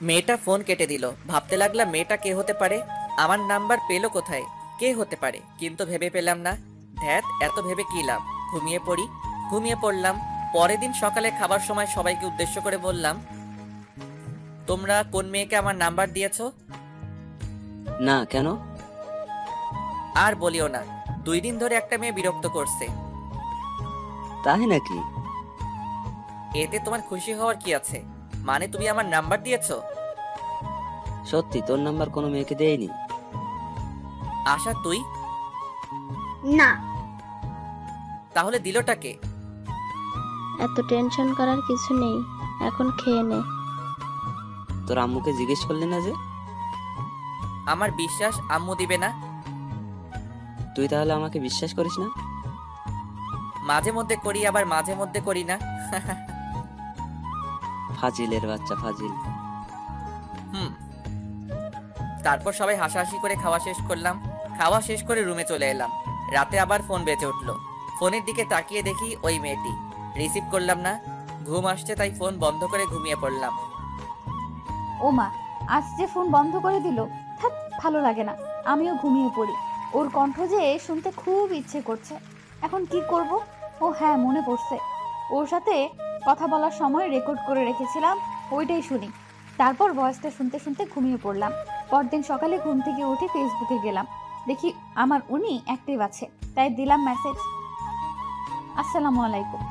মেয়েটা ফোন কেটে দিল। ভাবতে লাগলাম মেয়েটা কে হতে পারে, আমার নাম্বার পেলো কোথায়, কে হতে পারে, কিন্তু ভেবে পেলাম না। ধ্যাত, এত ভেবে কি লাভ, ঘুমিয়ে পড়ি। ঘুমিয়ে পড়লাম। পরের দিন সকালে খাবার সময় সবাইকে উদ্দেশ্য করে বললাম, তোমরা কোন মেয়েকে আমার নাম্বার দিয়েছো? না, কেন? আর বলিও না, 2 দিন ধরে একটা মেয়ে বিরক্ত করছে। তাই নাকি? এতে তোমার খুশি হওয়ার কি আছে? মানে তুমি আমার নাম্বার দিয়েছো? সত্যি তোর নাম্বার কোনো মেয়েকে দেয়নি? আশা তুই? না। তাহলে দিলটা কে? এত টেনশন করার কিছু নেই, এখন খেয়ে নে। তোর আম্মুকে জিজ্ঞেস করলি না যে? আমার বিশ্বাস আম্মু দিবে না। তুই তাহলে আমাকে বিশ্বাস করিস না? মাঝে মধ্যে করি, আবার মাঝে মধ্যে করি না। ফাজিলের বাচ্চা, ফাজিল। হুম। তারপর সবাই হাসাহাসি করে খাওয়া শেষ করলাম। খাওয়া শেষ করে রুমে চলে এলাম। রাতে আবার ফোন বেজে উঠলো। ফোনের দিকে তাকিয়ে দেখি ওই মেয়েটি। রিসিভ করলাম না, ঘুম আসছে তাই ফোন বন্ধ করে ঘুমিয়ে পড়লাম। ও মা, আজ যে ফোন বন্ধ করে দিল। থাক, ভালো লাগে না, আমিও ঘুমিয়ে পড়ি। ওর কণ্ঠ যে শুনতে খুব ইচ্ছে করছে। এখন কি করব? ও হ্যাঁ, মনে পড়ছে, ওর সাথে কথা বলার সময় রেকর্ড করে রেখেছিলাম, ওইটাই শুনি। তারপর ভয়েসটা শুনতে শুনতে ঘুমিয়ে পড়লাম। পরদিন সকালে ঘুম থেকে উঠে ফেসবুকে গেলাম, দেখি আমার উনি অ্যাক্টিভ আছে, তাই দিলাম মেসেজ, আসসালামু আলাইকুম।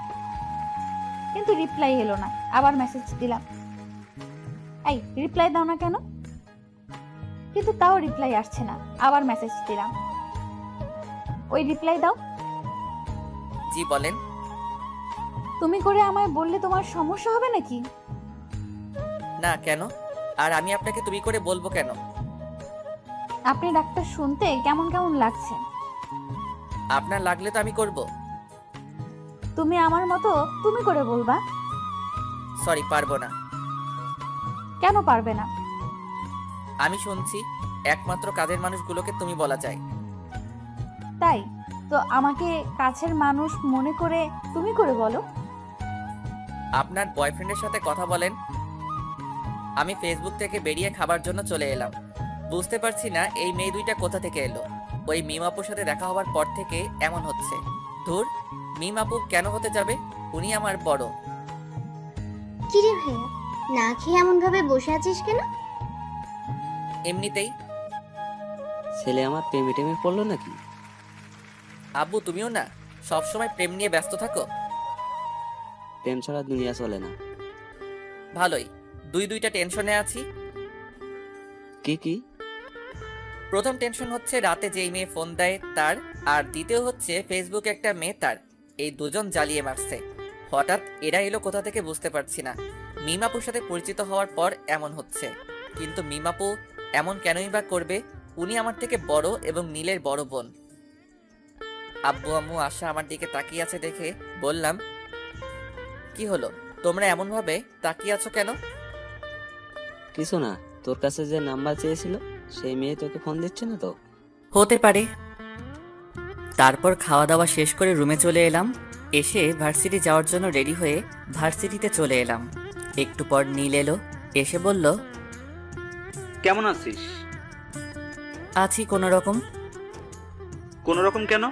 কিন্তু রিপ্লাই এলো না। আবার মেসেজ দিলাম, এই রিপ্লাই দাও না কেন? কিন্তু তাও রিপ্লাই আসছে না। আবার মেসেজ দিলাম, ওই রিপ্লাই দাও। জি বলেন। তুমি করে আমায় বললে তোমার সমস্যা হবে নাকি? না, কেন? আর আমি আপনাকে তুমি করে বলবো কেন? আপনি ডাক্তার শুনতে কেমন কেমন লাগছে। আপনার লাগলে তো আমি করব। তুমি আমার মতো তুমি করে বলবা। সরি, পারবো না। কেন পারবে না? আমি শুনছি একমাত্র কাজের মানুষগুলোকে তুমি বলা যায়। তাই তো আমাকে কাছের মানুষ মনে করে তুমি করে বলো। আপনার বয়ফ্রেন্ডের সাথে কথা বলেন। আমি ফেসবুক থেকে বেরিয়ে খাবার জন্য চলে এলাম। বুঝতে পারছি না এই মেয়ে দুইটা কোথা থেকে এলো। ওই মিম আপুর সাথে দেখা হওয়ার পর থেকে এমন হচ্ছে। ধুর, মিম আপু কেন হতে যাবে? উনি আমার বড়। কিরে ভাইয়া, না খেয়ে এমন ভাবে বসে আছিস কেন? এমনিতেই। ছেলে আমার প্রেমে টেমে পড়লো নাকি? আব্বু, তুমিও না সবসময় প্রেম নিয়ে ব্যস্ত থাকো। প্রেম ছাড়া দুনিয়া চলে না। ভালোই, দুইটা টেনশনে আছি। কি কি? প্রথম টেনশন হচ্ছে রাতে যেই মেয়ে ফোন দেয় তার, আর দ্বিতীয় হচ্ছে ফেসবুকে একটা মেয়ে তার। এই দুজন জ্বালিয়ে মারছে। হঠাৎ এরা এলো কোথা থেকে বুঝতে পারছি না। মিমাপুর সাথে পরিচিত হওয়ার পর এমন হচ্ছে। কিন্তু মিমাপু এমন কেনই বা করবে? উনি আমার থেকে বড় এবং নীলের বড় বোন। আব্বু আম্মু আশা আমার দিকে তাকিয়ে আছে দেখে বললাম, কি হলো, তোমরা এমন ভাবে তাকিয়ে আছো কেন? কিছু না, তোর কাছে যে নাম্বার চেয়েছিল সেই মেয়ে তোকে ফোন দিচ্ছে না তো? হতে পারে। তারপর খাওয়া দাওয়া শেষ করে রুমে চলে এলাম। এসে ভার্সিটি যাওয়ার জন্য রেডি হয়ে ভার্সিটিতে চলে এলাম। একটু পর নীল এলো, এসে বলল, কেমন আছিস? আছি কোনো রকম। কোনো রকম কেন?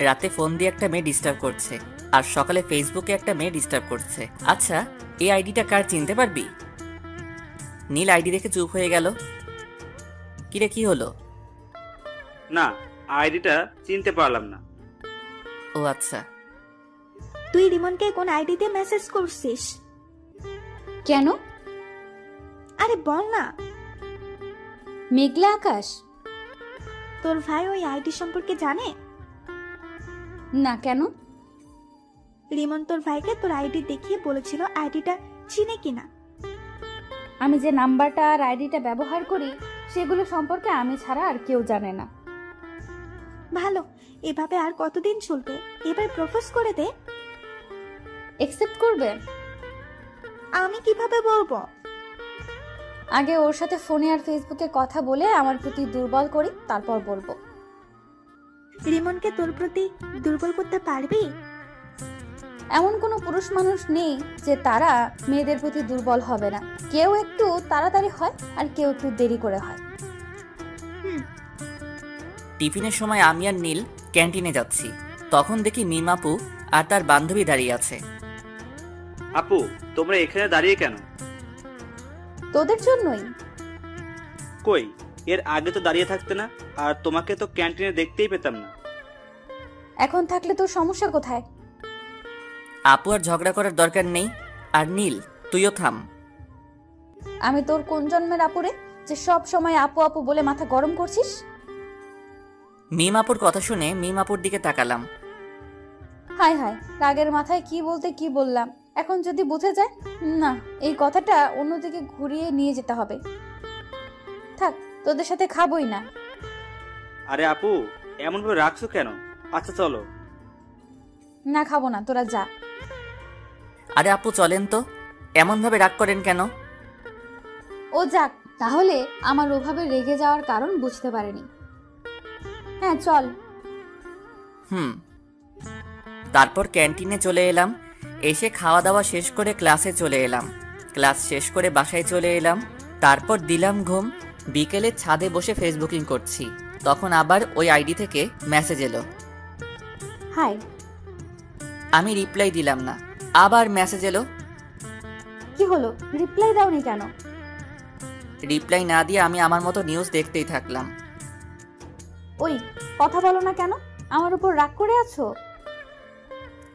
রাতে ফোন দিয়ে একটা মেয়ে ডিস্টার্ব করছে, আর সকালে ফেসবুকে একটা মেয়ে ডিস্টার্ব করছে। আচ্ছা, এই আইডিটা কার চিনতে পারবি? নীল আইডি দেখে চুপ হয়ে গেল। কিরে, কি হলো? না, আইডিটা চিনতে পারলাম না। ও আচ্ছা। তুই রিমনকে কোন আইডিতে মেসেজ করছিস? কেন? আরে বল না। মেঘলা আকাশ। তোর ভাই ওই আইডি সম্পর্কে জানে? না, কেন? রিমন তোর ভাইকে তোর আইডি দেখিয়ে বলেছিল আইডিটা চিনে কিনা। আমি যে নাম্বারটা আর আইডিটা ব্যবহার করি সেগুলো সম্পর্কে আমি ছাড়া আর কেউ জানে না। ভালো, এভাবে আর কতদিন চলবে? এবার প্রপোজ করে দে। একসেপ্ট করবে? আমি কিভাবে বলবো? আগে ওর সাথে ফোনে আর ফেসবুকে কথা বলে আমার প্রতি দুর্বল করি, তারপর বলবো। রিমনকে তোর প্রতি দুর্বল করতে পারবি? এমন কোনো পুরুষ মানুষ নেই যে তারা মেয়েদের প্রতি দুর্বল হবে না। কেউ একটু তাড়াতাড়ি হয় আর কেউ একটু দেরি করে হয়। টিফিনের সময় আমি আর নীল ক্যান্টিনে যাচ্ছি। তখন দেখি মিম আপু আর তার বান্ধবী দাঁড়িয়ে আছে। আপু, তোমরা এখানে দাঁড়িয়ে কেন? তোদের জন্যই। কই, এর আগে তো দাঁড়িয়ে থাকতে না, আর তোমাকে তো ক্যান্টিনে দেখতেই পেতাম না। এখন থাকলে তোর সমস্যা কোথায়? আপু আর ঝগড়া করার দরকার নেই। আর নীল, তুইও থাম। আমি তোর কোন জন্মের আপুরে যে সব সময় আপু আপু বলে মাথা গরম করছিস? মিম আপুর কথা শুনে মিম আপুর দিকে তাকালাম। হায় হায়, রাগের মাথায় কি বলতে কি বললাম। এখন যদি বুঝে যায়, না, এই কথাটা অন্যদিকে ঘুরিয়ে নিয়ে যেতে হবে। থাক, তোদের সাথে খাবই না। আরে আপু, এমনভাবে রাখছো কেন? আচ্ছা চলো। না খাবো না, তোরা যা। আরে আপু চলেন তো, এমনভাবে রাগ করেন কেন? ও যাক, তাহলে আমার ওভাবে রেগে যাওয়ার কারণ বুঝতে পারেনি। হ্যাঁ চল। তারপর ক্যান্টিনে চলে এলাম। এসে খাওয়া দাওয়া শেষ করে ক্লাসে চলে এলাম। ক্লাস শেষ করে বাসায় চলে এলাম। তারপর দিলাম ঘুম। বিকেলে ছাদে বসে ফেসবুকিং করছি, তখন আবার ওই আইডি থেকে মেসেজ এলো। হাই। আমি রিপ্লাই দিলাম না, আবার মেসেজ এলো। কি হলো, রিপ্লাই দাওনি কেন? রিপ্লাই না দিয়ে আমি আমার মতো নিউজ দেখতেই থাকলাম। ওই কথা বলো না কেন? আমার উপর রাগ করে আছো?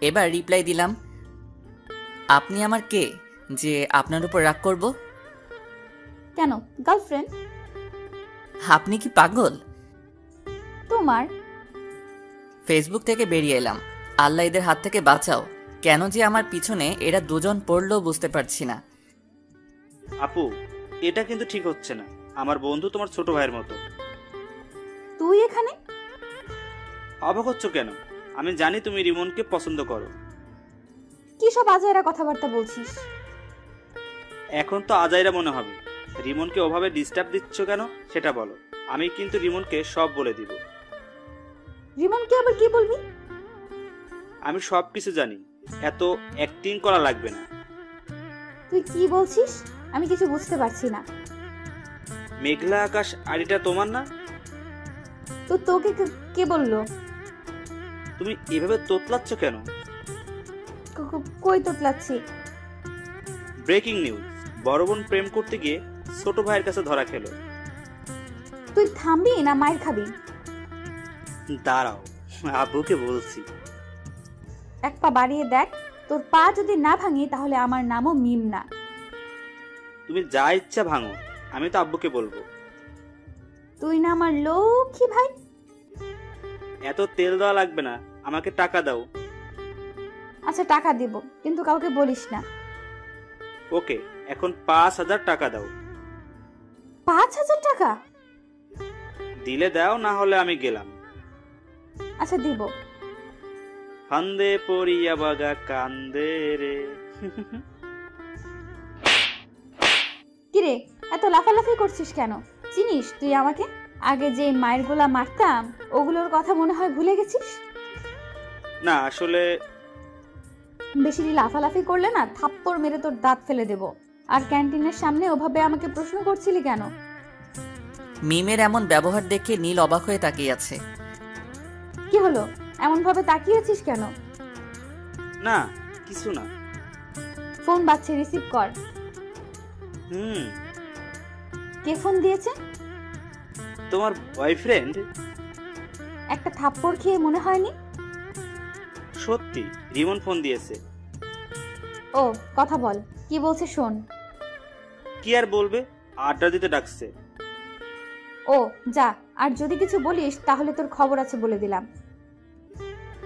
এবার রিপ্লাই দিলাম, আপনি আমার কে যে আপনার উপর রাগ করব? কেন, গার্লফ্রেন্ড? আপনি কি পাগল? তোমার ফেসবুক থেকে বেরিয়ে এলাম। আল্লাহ এদের হাত থেকে বাঁচাও, কেন যে আমার পিছনে এরা দুজন পড়লো বুঝতে পারছি না। আপু, এটা কিন্তু ঠিক হচ্ছে না। আমার বন্ধু তোমার ছোট ভাইয়ের মতো। তুই এখানে? অবাক হচ্ছ কেন? আমি জানি তুমি রিমনকে পছন্দ করো। কি সব আজাইরা কথাবার্তা বলছিস? এখন তো আজাইরা মনে হবে। রিমনকে ওভাবে ডিস্টার্ব দিচ্ছ কেন সেটা বলো। আমি কিন্তু রিমনকে সব বলে দিব। রিমনকে আবার কি বলবি? আমি সব কিছু জানি, এত অ্যাক্টিং করা লাগবে না। তুই কি বলছিস? আমি কিছু বুঝতে পারছি না। মেঘলা আকাশ আড়িটা তোমার না? তো তোকে কে বললো? তুমি এভাবে তোতলাচ্ছ কেন? কই তোতলাচ্ছি? ব্রেকিং নিউজ, বড় বোন প্রেম করতে গিয়ে ছোট ভাইয়ের কাছে ধরা খেলো। তুই থামবি না মায়ের খাবি? দাঁড়াও, আব্বুকে বলছি। এক পা বাড়িয়ে দেখ, তোর পা যদি না ভাঙি তাহলে আমার নামও মিম না। তুমি যা ইচ্ছা ভাঙো, আমি তো আব্বুকে বলবো। তুই না আমার লক্ষ্মী ভাই? এত তেল দেওয়া লাগবে না, আমাকে টাকা দাও। আচ্ছা টাকা দিব, কিন্তু কাউকে বলিস না। ওকে, এখন 5,000 টাকা দাও। 5,000 টাকা? দিলে দাও, না হলে আমি গেলাম। আচ্ছা দিব। ফান্দে পড়িয়া বাগা কান্দে রে। কিরে, এত লাফালাফি করছিস কেন? চিনিস তুই আমাকে? আগে যে মায়ের গোলা মারতাম, ওগুলোর কথা মনে হয় ভুলে গেছিস? না আসলে বেশি লাফালাফি করলে না থাপ্পড় মেরে তোর দাঁত ফেলে দেব। আর ক্যান্টিনের সামনে ওভাবে আমাকে প্রশ্ন করছিলি কেন? মিমের এমন ব্যবহার দেখে নীল অবাক হয়ে তাকিয়ে আছে। কি হলো, এমন ভাবে তাকিয়েছিস কেন? না কিছু না। ফোন বাজছে, রিসিভ কর। কে ফোন দিয়েছে? তোমার বয়ফ্রেন্ড। একটা থাপ্পড় খেয়ে মনে হয়নি? সত্যি, রিমন ফোন দিয়েছে। ও কথা বল, কি বলছে শোন। কি আর বলবে, আড্ডা দিতে ডাকছে। ও যা, আর যদি কিছু বলিস তাহলে তোর খবর আছে বলে দিলাম।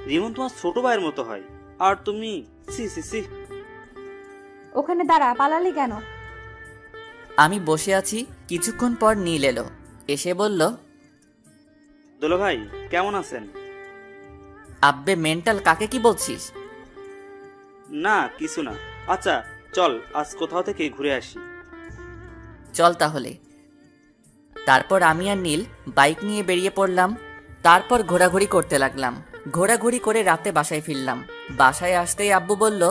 রিমন তোমার ছোট ভাইয়ের মতো হয়, আর তুমি সি সি সি। ওখানে দাঁড়া, পালালি কেন? আমি বসে আছি, কিছুক্ষণ পর নীল এলো। এসে বলল, দোলা ভাই কেমন আছেন? আব্বে মেন্টাল, কাকে কি বলছিস? না কিছু না। আচ্ছা চল আজ কোথাও থেকে ঘুরে আসি। চল তাহলে। তারপর আমি আর নীল বাইক নিয়ে বেরিয়ে পড়লাম। তারপর ঘোরাঘুরি করতে লাগলাম। ঘোরাঘুরি করে রাতে বাসায় ফিরলাম। বাসায় আসতেই আব্বু বলল,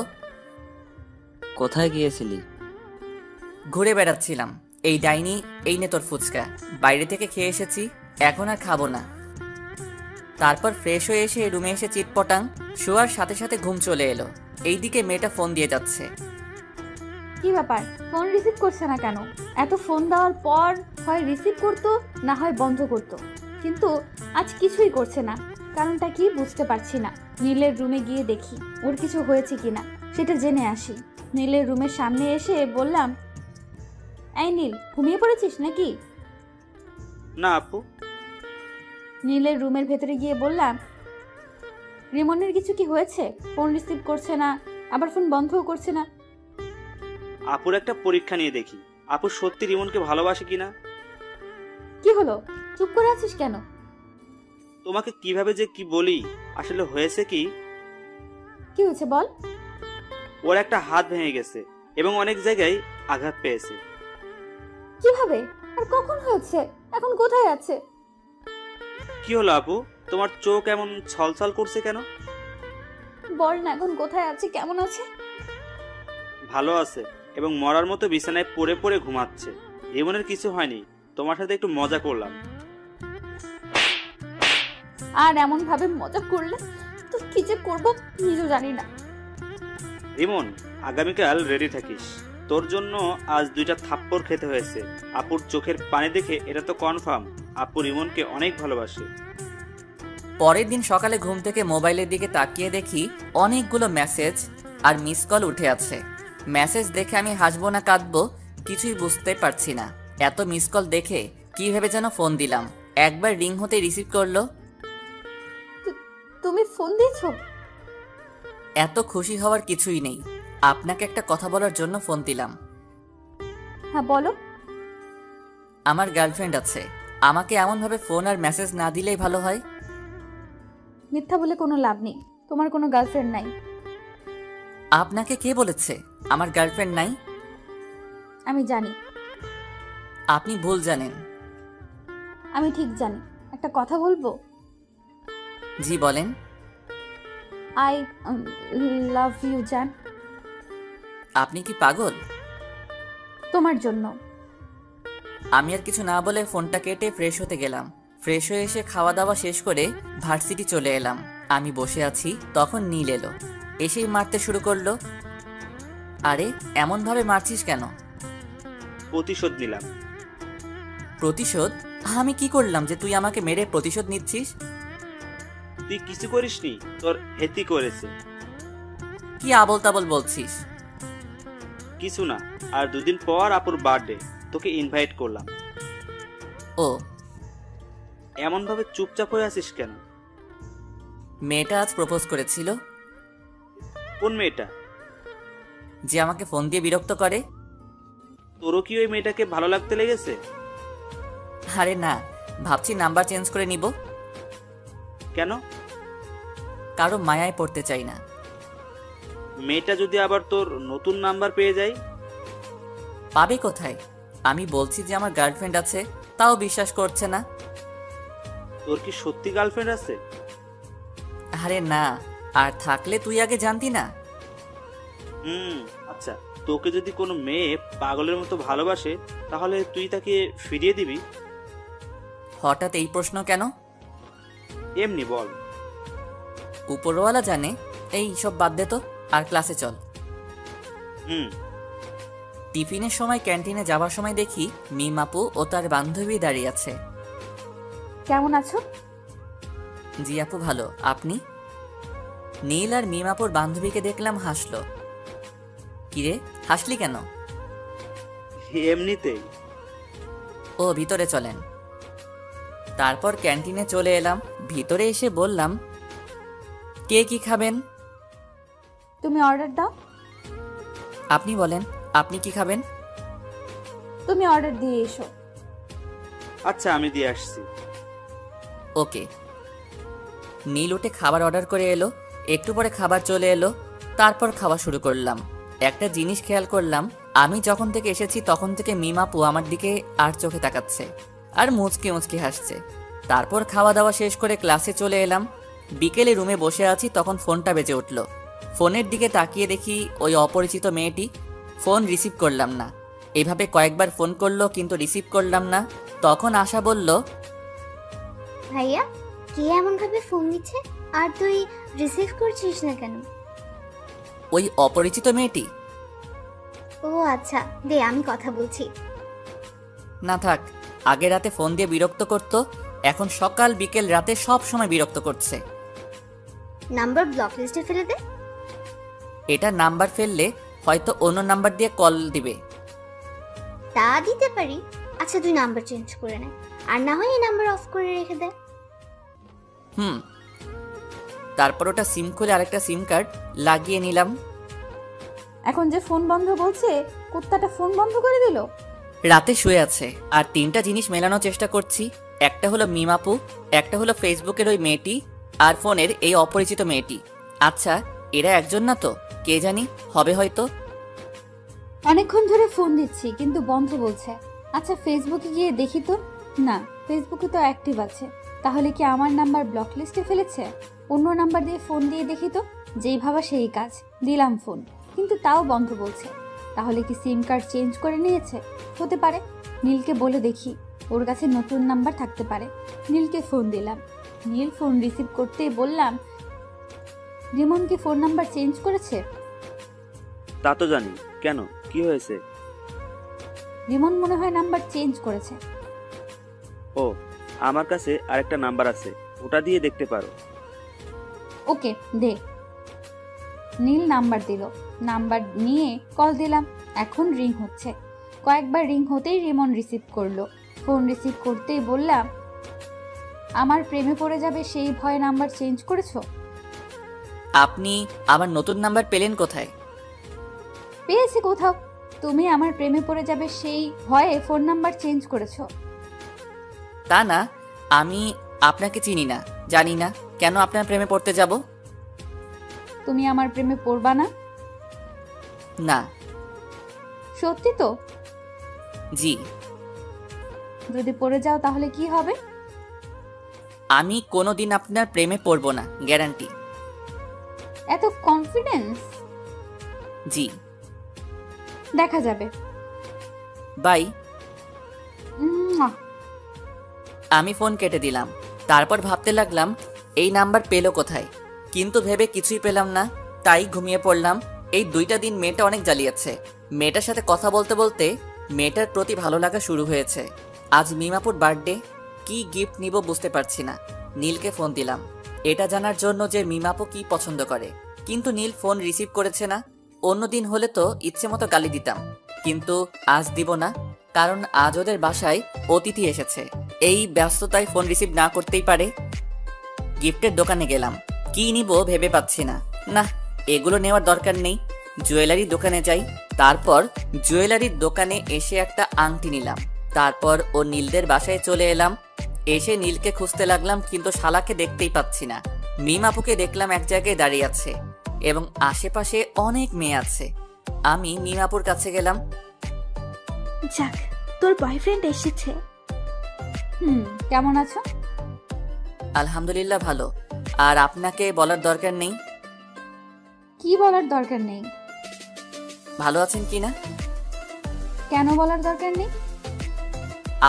কোথায় গিয়েছিলি? ঘুরে বেড়াচ্ছিলাম। এই ডাইনি, এই নে তোর ফুচকা, বাইরে থেকে খেয়ে এসেছি, এখন আর খাবো না। তারপর ফ্রেশ হয়ে এসে রুমে এসে চিটপটাং, শোয়ার সাথে সাথে ঘুম চলে এলো। এইদিকে মেয়েটা ফোন দিয়ে যাচ্ছে। কি ব্যাপার, ফোন রিসিভ করছে না কেন? এত ফোন দেওয়ার পর হয় রিসিভ করতো, না হয় বন্ধ করতো, কিন্তু আজ কিছুই করছে না। কারণটা কি বুঝতে পারছি না। নীলের রুমে গিয়ে দেখি ওর কিছু হয়েছে কিনা, সেটা জেনে আসি। নীলের রুমের সামনে এসে বললাম, এই নীল, ঘুমিয়ে পড়েছিস নাকি? না আপু। নীলের রুমের ভেতরে গিয়ে বললাম, রিমনের কিছু কি হয়েছে? ফোন রিসিভ করছে না, আবার ফোন বন্ধও করছে না। আপুর একটা পরীক্ষা নিয়ে দেখি, আপু সত্যি রিমনকে ভালোবাসে কিনা। কি হলো, চুপ করে আছিস কেন? তোমাকে কিভাবে যে কি বলি, আসলে হয়েছে কি, কি হয়েছে বল। ওর একটা হাত ভেঙে গেছে এবং অনেক জায়গায় আঘাত পেয়েছে। কিভাবে আর কখন হয়েছে? এখন কোথায় আছে? কি হলো আপু, তোমার চোখ এমন ছলছল করছে কেন? বল না, এখন কোথায় আছে, কেমন আছে? ভালো আছে এবং মরার মতো বিছানায় পড়ে পড়ে ঘুমাচ্ছে। রিমনের কিছু হয়নি, তোমার সাথে একটু মজা করলাম। আর এমন ভাবে মজা করলে তো কি যে করবো নিজেও জানি না। রিমন, আগামীকাল রেডি থাকিস। তোর জন্য আজ 2টা থাপ্পড় খেতে হয়েছে। আপুর চোখের পানি দেখে এটা তো কনফার্ম আপু রিমনকে অনেক ভালোবাসে। পরের দিন সকালে ঘুম থেকে মোবাইলের দিকে তাকিয়ে দেখি অনেকগুলো মেসেজ আর মিস কল উঠে আছে। মেসেজ দেখে আমি হাসবো না কাঁদবো কিছুই বুঝতে পারছি না। এত মিস কল দেখে কি ভেবে যেন ফোন দিলাম। একবার রিং হতে রিসিভ করলো। তুমি ফোন দিয়েছো? এত খুশি হওয়ার কিছুই নেই, আপনাকে একটা কথা বলার জন্য ফোন দিলাম। হ্যাঁ বলো। আমার গার্লফ্রেন্ড আছে, আমাকে এমনভাবে ফোন আর মেসেজ না দিলেই ভালো হয়। মিথ্যা বলে কোনো লাভ নেই, তোমার কোনো গার্লফ্রেন্ড নাই। আপনাকে কে বলেছে আমার গার্লফ্রেন্ড নাই? আমি জানি। আপনি ভুল জানেন। আমি ঠিক জানি। একটা কথা বলবো? জি বলেন। আই লাভ ইউ জান। আপনি কি পাগল? তোমার জন্য। আমি আর কিছু না বলে ফোনটা কেটে ফ্রেশ হতে গেলাম। ফ্রেশ হয়ে এসে খাওয়া দাওয়া শেষ করে ভার্সিটি চলে এলাম। আমি বসে আছি, তখন নীল এলো। এসেই মারতে শুরু করলো। আরে এমনভাবে মারছিস কেন? প্রতিশোধ নিলাম। প্রতিশোধ? আমি কি করলাম যে তুই আমাকে মেরে প্রতিশোধ নিচ্ছিস? তুই কিছু করিসনি, তোর হেতি করেছে। কি আবল তাবল বলছিস? কিছু না, আর 2 দিন পর আপুর বার্থডে, তোকে ইনভাইট করলাম। ও, এমন ভাবে চুপচাপ হয়ে আছিস কেন? মেয়েটা আজ প্রপোজ করেছিল। কোন মেয়েটা? যে আমাকে ফোন দিয়ে বিরক্ত করে। তোরও কি ওই মেয়েটাকে ভালো লাগতে লেগেছে? আরে না, ভাবছি নাম্বার চেঞ্জ করে নিব। কেন? কারো মায়ায় পড়তে চাই না। মেয়েটা যদি আবার তোর নতুন নাম্বার পেয়ে যায়? পাবে কোথায়? আমি বলছি যে আমার গার্লফ্রেন্ড আছে, তাও বিশ্বাস করছে না। তোর কি সত্যি গার্লফ্রেন্ড আছে? আরে না, আর থাকলে তুই আগে জানতি না। আচ্ছা, তোকে যদি কোনো মেয়ে পাগলের মতো ভালোবাসে তাহলে তুই তাকে ফিরিয়ে দিবি? হঠাৎ এই প্রশ্ন কেন? এমনি বল। উপরওয়ালা জানে। এই সব বাদ দে তো, আর ক্লাসে চল। টিফিনের সময় ক্যান্টিনে যাওয়ার সময় দেখি মিম আপু ও তার বান্ধবী দাঁড়িয়ে আছে। কেমন আছো? জি আপু ভালো, আপনি? নীল আর মিম আপুর বান্ধবীকে দেখলাম হাসলো। কিরে হাসলি কেন? এমনিতেই। ও, ভিতরে চলেন। তারপর ক্যান্টিনে চলে এলাম। ভিতরে এসে বললাম, কে কি খাবেন? তুমি অর্ডার দাও। আপনি বলেন, আপনি কি খাবেন? তুমি অর্ডার দিয়ে এসো। আচ্ছা, আমি দিয়ে আসছি। ওকে। নীল উঠে খাবার অর্ডার করে এলো। একটু পরে খাবার চলে এলো। তারপর খাওয়া শুরু করলাম। একটা জিনিস খেয়াল করলাম, আমি যখন থেকে এসেছি তখন থেকে মিম আপু আমার দিকে আর চোখে তাকাচ্ছে আর মুচকি মুচকি হাসছে। তারপর খাওয়া দাওয়া শেষ করে ক্লাসে চলে এলাম। বিকেলে রুমে বসে আছি, তখন ফোনটা বেজে উঠল। ফোনের দিকে তাকিয়ে দেখি ওই অপরিচিত মেয়েটি। ফোন রিসিভ করলাম না। এভাবে কয়েকবার ফোন করলো কিন্তু রিসিভ করলাম না। তখন আশা বলল, ভাইয়া, কে এমন ভাবে ফোন দিচ্ছে আর তুই রিসিভ করছিস না কেন? ওই অপরিচিত মেয়েটি। ও আচ্ছা, দে আমি কথা বলছি। না থাক, আগে রাতে ফোন দিয়ে বিরক্ত করতো, এখন সকাল বিকেল রাতে সব সময় বিরক্ত করছে। নাম্বার ব্লক লিস্টে ফেলে দে। এটা নাম্বার ফেললে হয়তো অন্য নাম্বার দিয়ে কল দিবে। তা দিতে পারি। আচ্ছা, তুই নাম্বার চেঞ্জ করে নে, আর না হয় এই নাম্বার অফ করে রেখে দে। তারপর ওটা সিম খুলে আরেকটা সিম কার্ড লাগিয়ে নিলাম। এখন যে ফোন বন্ধ বলছে, কুত্তাটা ফোন বন্ধ করে দিল। রাতে শুয়ে আছে আর 3টা জিনিস মেলানোর চেষ্টা করছি। একটা হলো মিমাপু, একটা হলো ফেসবুকের ওই মেয়েটি, আর ফোনের এই অপরিচিত মেয়েটি। আচ্ছা, এরা একজন না তো? কে জানি, হবে হয়তো। অনেকক্ষণ ধরে ফোন দিচ্ছি কিন্তু বন্ধ বলছে। আচ্ছা ফেসবুকে গিয়ে দেখি তো। না, ফেসবুকে তো অ্যাক্টিভ আছে। তাহলে কি আমার নাম্বার ব্লক লিস্টে ফেলেছে? অন্য নাম্বার দিয়ে ফোন দিয়ে দেখি তো। যেই ভাবা সেই কাজ, দিলাম ফোন, কিন্তু তাও বন্ধ বলছে। তাহলে কি সিম কার্ড চেঞ্জ করে নিয়েছে? হতে পারে। নীলকে বলে দেখি, ওর কাছে নতুন নাম্বার থাকতে পারে। নীলকে ফোন দিলাম। নীল ফোন রিসিভ করতেই বললাম, রিমন কি ফোন নাম্বার চেঞ্জ করেছে? তা তো জানি, কেন, কি হয়েছে? রিমন মনে হয় নাম্বার চেঞ্জ করেছে। ও, আমার কাছে আরেকটা নাম্বার আছে, ওটা দিয়ে দেখতে পারো। ওকে দে। নীল নাম্বার দিল। নাম্বার নিয়ে কল দিলাম। এখন রিং হচ্ছে। কয়েকবার রিং হতেই রিমন রিসিভ করলো। ফোন রিসিভ করতেই বললাম, আমার প্রেমে পড়ে যাবে সেই ভয়ে নাম্বার চেঞ্জ করেছো? আপনি আমার নতুন নাম্বার পেলেন কোথায়? পেয়েছি কোথাও। তুমি আমার প্রেমে পড়ে যাবে সেই ভয়ে ফোন নাম্বার চেঞ্জ করেছো। তা না, আমি আপনাকে চিনি না, জানি না, কেন আপনার প্রেমে পড়তে যাব? তুমি আমার প্রেমে পড়বা না? না। সত্যি তো? জি। যদি পড়ে যাও তাহলে কি হবে? আমি কোনোদিন আপনার প্রেমে পড়ব না, গ্যারান্টি। এত কনফিডেন্স? জি। দেখা যাবে। বাই। উম্মুয়া। আমি ফোন কেটে দিলাম। তারপর ভাবতে লাগলাম এই নাম্বার পেলো কোথায়, কিন্তু ভেবে কিছুই পেলাম না। তাই ঘুমিয়ে পড়লাম। এই 2টা দিন মেয়েটা অনেক জ্বালিয়েছে। মেয়েটার সাথে কথা বলতে বলতে মেয়েটার প্রতি ভালো লাগা শুরু হয়েছে। আজ মিমাপুর বার্থডে, কি গিফট নিব বুঝতে পারছি না। নীলকে ফোন দিলাম এটা জানার জন্য যে মিমাপু কি পছন্দ করে, কিন্তু নীল ফোন রিসিভ করেছে না। অন্যদিন হলে তো ইচ্ছে মতো গালি দিতাম, কিন্তু আজ দিব না, কারণ আজ ওদের বাসায় অতিথি এসেছে। এই ব্যস্ততায় ফোন রিসিভ না করতেই পারে। গিফটের দোকানে গেলাম, কি নিব ভেবে পাচ্ছি না। না, এগুলো নেওয়ার দরকার নেই, জুয়েলারি দোকানে যাই। তারপর জুয়েলারির দোকানে এসে একটা আংটি নিলাম। তারপর ও নীলদের বাসায় চলে এলাম। এসে নীলকে খুঁজতে লাগলাম, কিন্তু শালাকে দেখতেই পাচ্ছি না। মিমাপুকে দেখলাম এক জায়গায় দাঁড়িয়ে আছে এবং আশেপাশে অনেক মেয়ে আছে। আমি মিমাপুর কাছে গেলাম। যাক, তোর বয়ফ্রেন্ড এসেছে। কেমন আছো? আলহামদুলিল্লাহ ভালো। আর আপনাকে বলার দরকার নেই। কি বলার দরকার নেই? ভালো আছেন কিনা? কেন বলার দরকার নেই?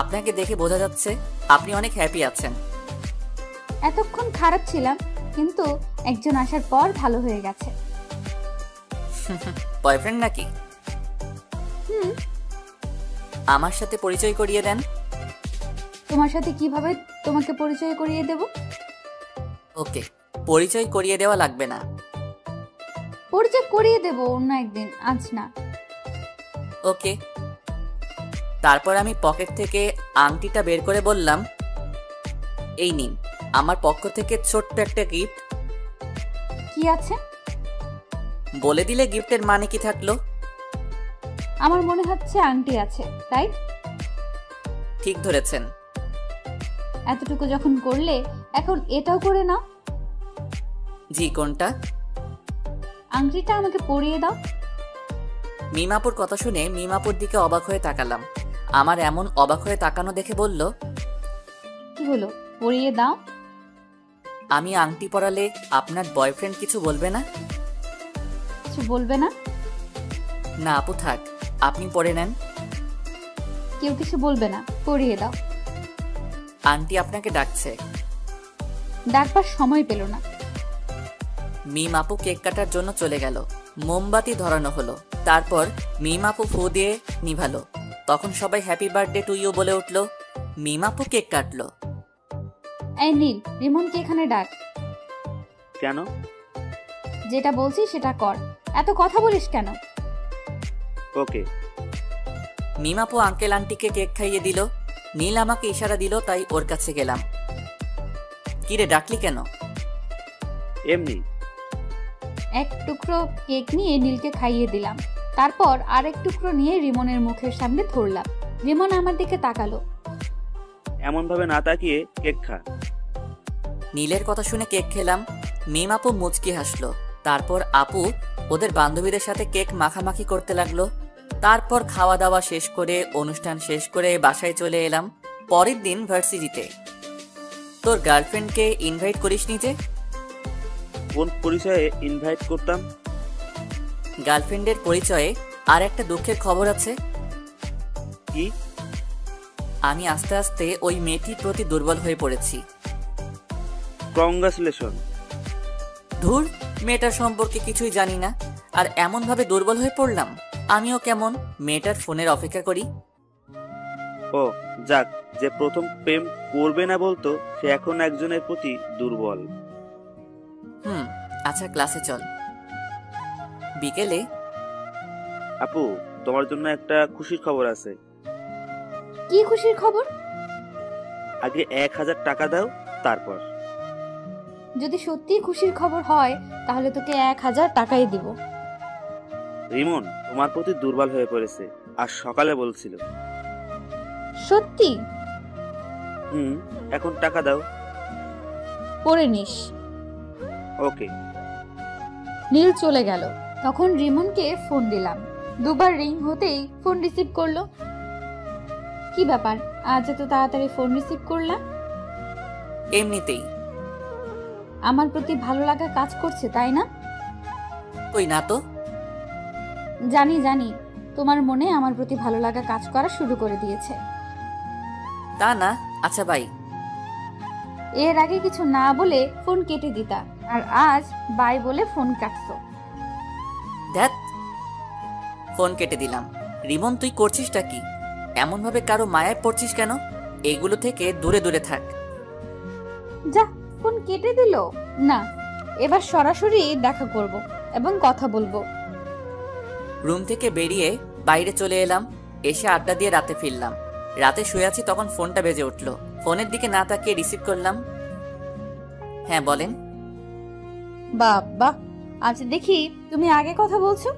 আপনাকে দেখে বোঝা যাচ্ছে আপনি অনেক হ্যাপি আছেন। এতক্ষণ খারাপ ছিলাম, কিন্তু একজন আসার পর ভালো হয়ে গেছে। বয়ফ্রেন্ড নাকি? আমার সাথে পরিচয় করিয়ে দেন। তোমার সাথে কিভাবে তোমাকে পরিচয় করিয়ে দেব? ওকে, পরিচয় করিয়ে দেওয়া লাগবে না। পরিচয় করিয়ে দেব অন্য একদিন, আজ না। ওকে। তারপর আমি পকেট থেকে আংটিটা বের করে বললাম, এই নিন আমার পক্ষ থেকে ছোট্ট একটা গিফট। কি আছে? বলে দিলে গিফটের মানে কি থাকলো? আমার মনে হচ্ছে আংটি আছে, রাইট? ঠিক ধরেছেন। এতটুকু যখন করলে এখন এটাও করে নাও। জি, কোনটা? আংটিটা আমাকে পরিয়ে দাও। মিমাপুর কথা শুনে মিমাপুর দিকে অবাক হয়ে তাকালাম। আমার এমন অবাক হয়ে তাকানো দেখে বলল, কি হলো, পরিয়ে দাও। আমি আংটি পরালে আপনার বয়ফ্রেন্ড কিছু বলবে না? কিছু বলবে না? না আপু থাক, আপনি পরে নেন। কেউ কিছু বলবে না, পরিয়ে দাও। আন্টি আপনাকে ডাকছে। ডাকবার সময় পেল না। মিম আপু কেক কাটার জন্য চলে গেল। মোমবাতি ধরানো হলো। তারপর মিম আপু ফু দিয়ে নিভালো। তখন সবাই হ্যাপি বার্থডে টু ইউ বলে উঠল। মিম আপু কেক কাটলো। এই নীল, রিমনকে এখানে ডাক। কেন? যেটা বলছি সেটা কর, এত কথা বলিস কেন? ওকে। মিম আপু আঙ্কেল আন্টিকে কেক খাইয়ে দিল। নীল আমাকে ইশারা দিল, তাই ওর কাছে গেলাম। কিরে ডাকলি কেন? এমনি। এক টুকরো কেক নিয়ে নীলকে খাইয়ে দিলাম। তারপর আরেক টুকরো নিয়ে রিমনের মুখের সামনে ধরলাম। রিমন আমার দিকে তাকালো। এমনভাবে না তাকিয়ে কেক খা। নীলের কথা শুনে কেক খেলাম। মিম আপু মুচকি হাসলো। তারপর আপু ওদের বান্ধবীদের সাথে কেক মাখামাখি করতে লাগলো। তারপর খাওয়া দাওয়া শেষ করে অনুষ্ঠান শেষ করে বাসায় চলে এলাম। পরের দিন ভার্সিটিতে। তোর গার্লফ্রেন্ডকে ইনভাইট করিস নি যে? কোন পরিচয়ে ইনভাইট করতাম? গার্লফ্রেন্ডের পরিচয়ে আর একটা দুঃখের খবর আছে। কি? আমি আস্তে আস্তে ওই মেয়েটির প্রতি দুর্বল হয়ে পড়েছি। কংগ্রাচুলেশন। ধুর, মেয়েটার সম্পর্কে কিছুই জানি না, আর এমনভাবে দুর্বল হয়ে পড়লাম। আমিও কেমন মেয়েটার ফোনের অপেক্ষা করি। ও যাক, যে প্রথম প্রেম করবে না বলতো সে এখন একজনের প্রতি দুর্বল। আচ্ছা, ক্লাসে চল। বিকেলে। আপু, তোমার জন্য একটা খুশির খবর আছে। কি খুশির খবর? আগে 1000 টাকা দাও, তারপর। যদি সত্যি খুশির খবর হয় তাহলে তোকে 1000 টাকাই দিব। রিমন তোমার প্রতি দুর্বল হয়ে পড়েছে, আর সকালে বলছিল। সত্যি? এখন টাকা দাও। পরে নিস। ওকে। নীল চলে গেল। তখন রিমনকে ফোন দিলাম। দুবার রিং হতেই ফোন রিসিভ করলো। কি ব্যাপার, আজ এত তাড়াতাড়ি ফোন রিসিভ করলা? এমনিতেই। আমার প্রতি ভালো লাগা কাজ করছে, তাই না? কই না তো। জানি জানি, তোমার মনে আমার প্রতি ভালো লাগা কাজ করা শুরু করে দিয়েছে। তা না। আচ্ছা বাই। এর আগে কিছু না বলে ফোন কেটে দিতা, আর আজ বাই বলে ফোন কাটছো। ধ্যাত, ফোন কেটে দিলাম। রিমন, তুই করছিসটা কি? এমন ভাবে কারো মায়ায় পড়ছিস কেন? এগুলো থেকে দূরে দূরে থাক। যা, ফোন কেটে দিল। না, এবার সরাসরি দেখা করব এবং কথা বলবো। রুম থেকে বেরিয়ে বাইরে চলে এলাম। এসে আড্ডা দিয়ে রাতে ফিরলাম। রাতে শুয়ে আছি, তখন ফোনটা বেজে উঠলো। ফোনের দিকে না তাকিয়ে রিসিভ করলাম। হ্যাঁ বলেন। বাবা, আজ দেখি তুমি আগে কথা বলছো।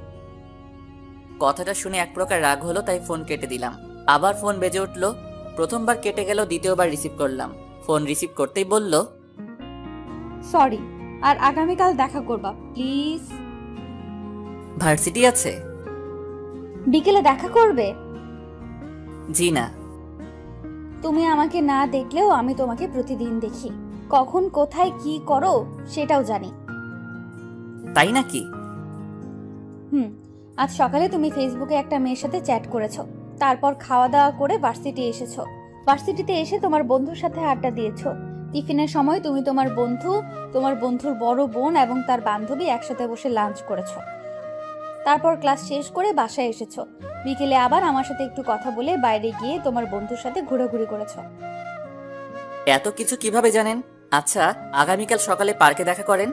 কথাটা শুনে এক প্রকার রাগ হলো, তাই ফোন কেটে দিলাম। আবার ফোন বেজে উঠলো। প্রথমবার কেটে গেল, দ্বিতীয়বার রিসিভ করলাম। ফোন রিসিভ করতেই বলল, সরি, আর আগামীকাল দেখা করবা প্লিজ। ভার্সিটি আছে? বিকেলে দেখা করবে? জি না। তুমি আমাকে না দেখলেও আমি তোমাকে প্রতিদিন দেখি। কখন কোথায় কি করো সেটাও জানি। তাই নাকি? আজ সকালে তুমি ফেসবুকে একটা মেয়ের সাথে চ্যাট করেছো। তারপর খাওয়া দাওয়া করে ভার্সিটি এসেছো। ভার্সিটিতে এসে তোমার বন্ধুর সাথে আড্ডা দিয়েছো। টিফিনের সময় তুমি তোমার বন্ধু, তোমার বন্ধুর বড় বোন এবং তার বান্ধবী একসাথে বসে লাঞ্চ করেছো। তারপর ক্লাস শেষ করে বাসায় এসেছো। বিকেলে আবার আমার সাথে একটু কথা বলে বাইরে গিয়ে তোমার বন্ধুর সাথে ঘোরাঘুরি করেছো। এত কিছু কিভাবে জানেন? আচ্ছা, আগামীকাল সকালে পার্কে দেখা করেন।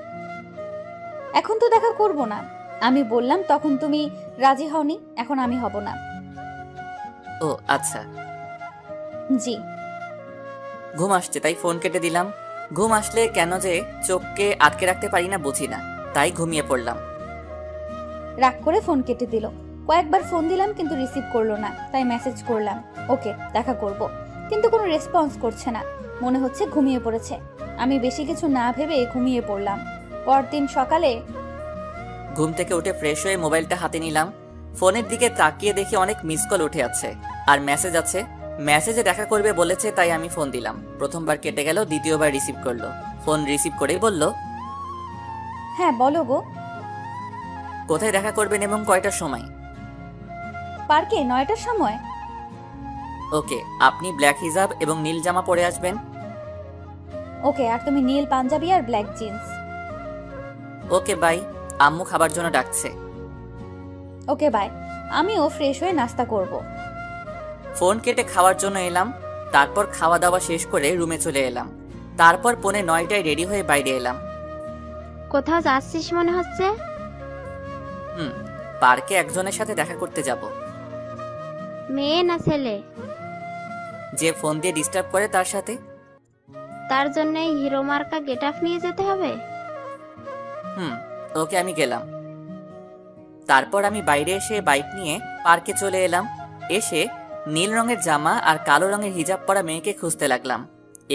এখন তো দেখা করব না। আমি বললাম তখন তুমি রাজি হওনি, এখন আমি হব না। ও আচ্ছা। জি। ঘুম আসছে, তাই ফোন কেটে দিলাম। ঘুম আসলে কেন যে চোখকে আটকে রাখতে পারি না বুঝি না, তাই ঘুমিয়ে পড়লাম। রাগ করে ফোন কেটে দিল। কয়েকবার ফোন দিলাম কিন্তু রিসিভ করলো না, তাই মেসেজ করলাম ওকে দেখা করব, কিন্তু কোনো রেসপন্স করছে না। মনে হচ্ছে ঘুমিয়ে পড়েছে। আমি বেশি কিছু না ভেবে ঘুমিয়ে পড়লাম। পরদিন সকালে ঘুম থেকে উঠে ফ্রেশ হয়ে মোবাইলটা হাতে নিলাম। ফোনের দিকে তাকিয়ে দেখি অনেক মিস কল উঠে আছে আর মেসেজ আছে। মেসেজে দেখা করবে বলেছে, তাই আমি ফোন দিলাম। প্রথমবার কেটে গেল, দ্বিতীয়বার রিসিভ করলো। ফোন রিসিভ করেই বলল, হ্যাঁ বলো গো। কোথায় দেখা করবেন এবং কয়টার সময়? পার্কে 9টার সময়। ওকে, আপনি ব্ল্যাক হিজাব এবং নীল জামা পরে আসবেন। ওকে, আর তুমি নীল পাঞ্জাবি আর ব্ল্যাক জিন্স। ওকে বাই, আম্মু খাবার জন্য ডাকছে। ওকে বাই, আমিও ফ্রেশ হয়ে নাস্তা করব। ফোন কেটে খাওয়ার জন্য এলাম। তারপর খাওয়া দাওয়া শেষ করে রুমে চলে এলাম। তারপর 9:45 রেডি হয়ে বাইরে এলাম। কোথাও যাচ্ছিস মনে হচ্ছে? পার্কে একজনের সাথে দেখা করতে যাব। মেয়ে না ছেলে? যে ফোন দিয়ে ডিস্টার্ব করে তার সাথে। তার জন্য হিরো মার্কা গেট আপ নিয়ে যেতে হবে? ওকে, আমি গেলাম। তারপর আমি বাইরে এসে বাইক নিয়ে পার্কে চলে এলাম। এসে নীল রঙের জামা আর কালো রঙের হিজাব পরা মেয়েকে খুঁজতে লাগলাম।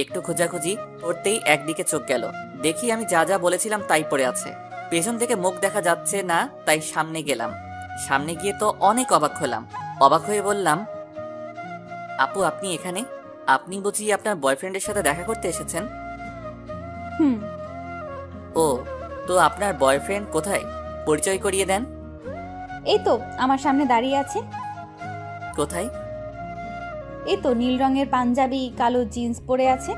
একটু খোঁজাখুঁজি করতেই একদিকে চোখ গেল, দেখি আমি যা যা বলেছিলাম তাই পড়ে আছে। পেছন থেকে মুখ দেখা যাচ্ছে না, তাই সামনে গেলাম। সামনে গিয়ে তো অনেক অবাক হলাম। অবাক হয়ে বললাম, আপু আপনি এখানে? আপনি বুঝি আপনার বয়ফ্রেন্ডের সাথে দেখা করতে এসেছেন? হুম। ও, তো আপনার বয়ফ্রেন্ড কোথায়? পরিচয় করিয়ে দেন। এই তো আমার সামনে দাঁড়িয়ে আছে। কোথায়? এই তো নীল রঙের পাঞ্জাবি, কালো জিন্স পরে আছে।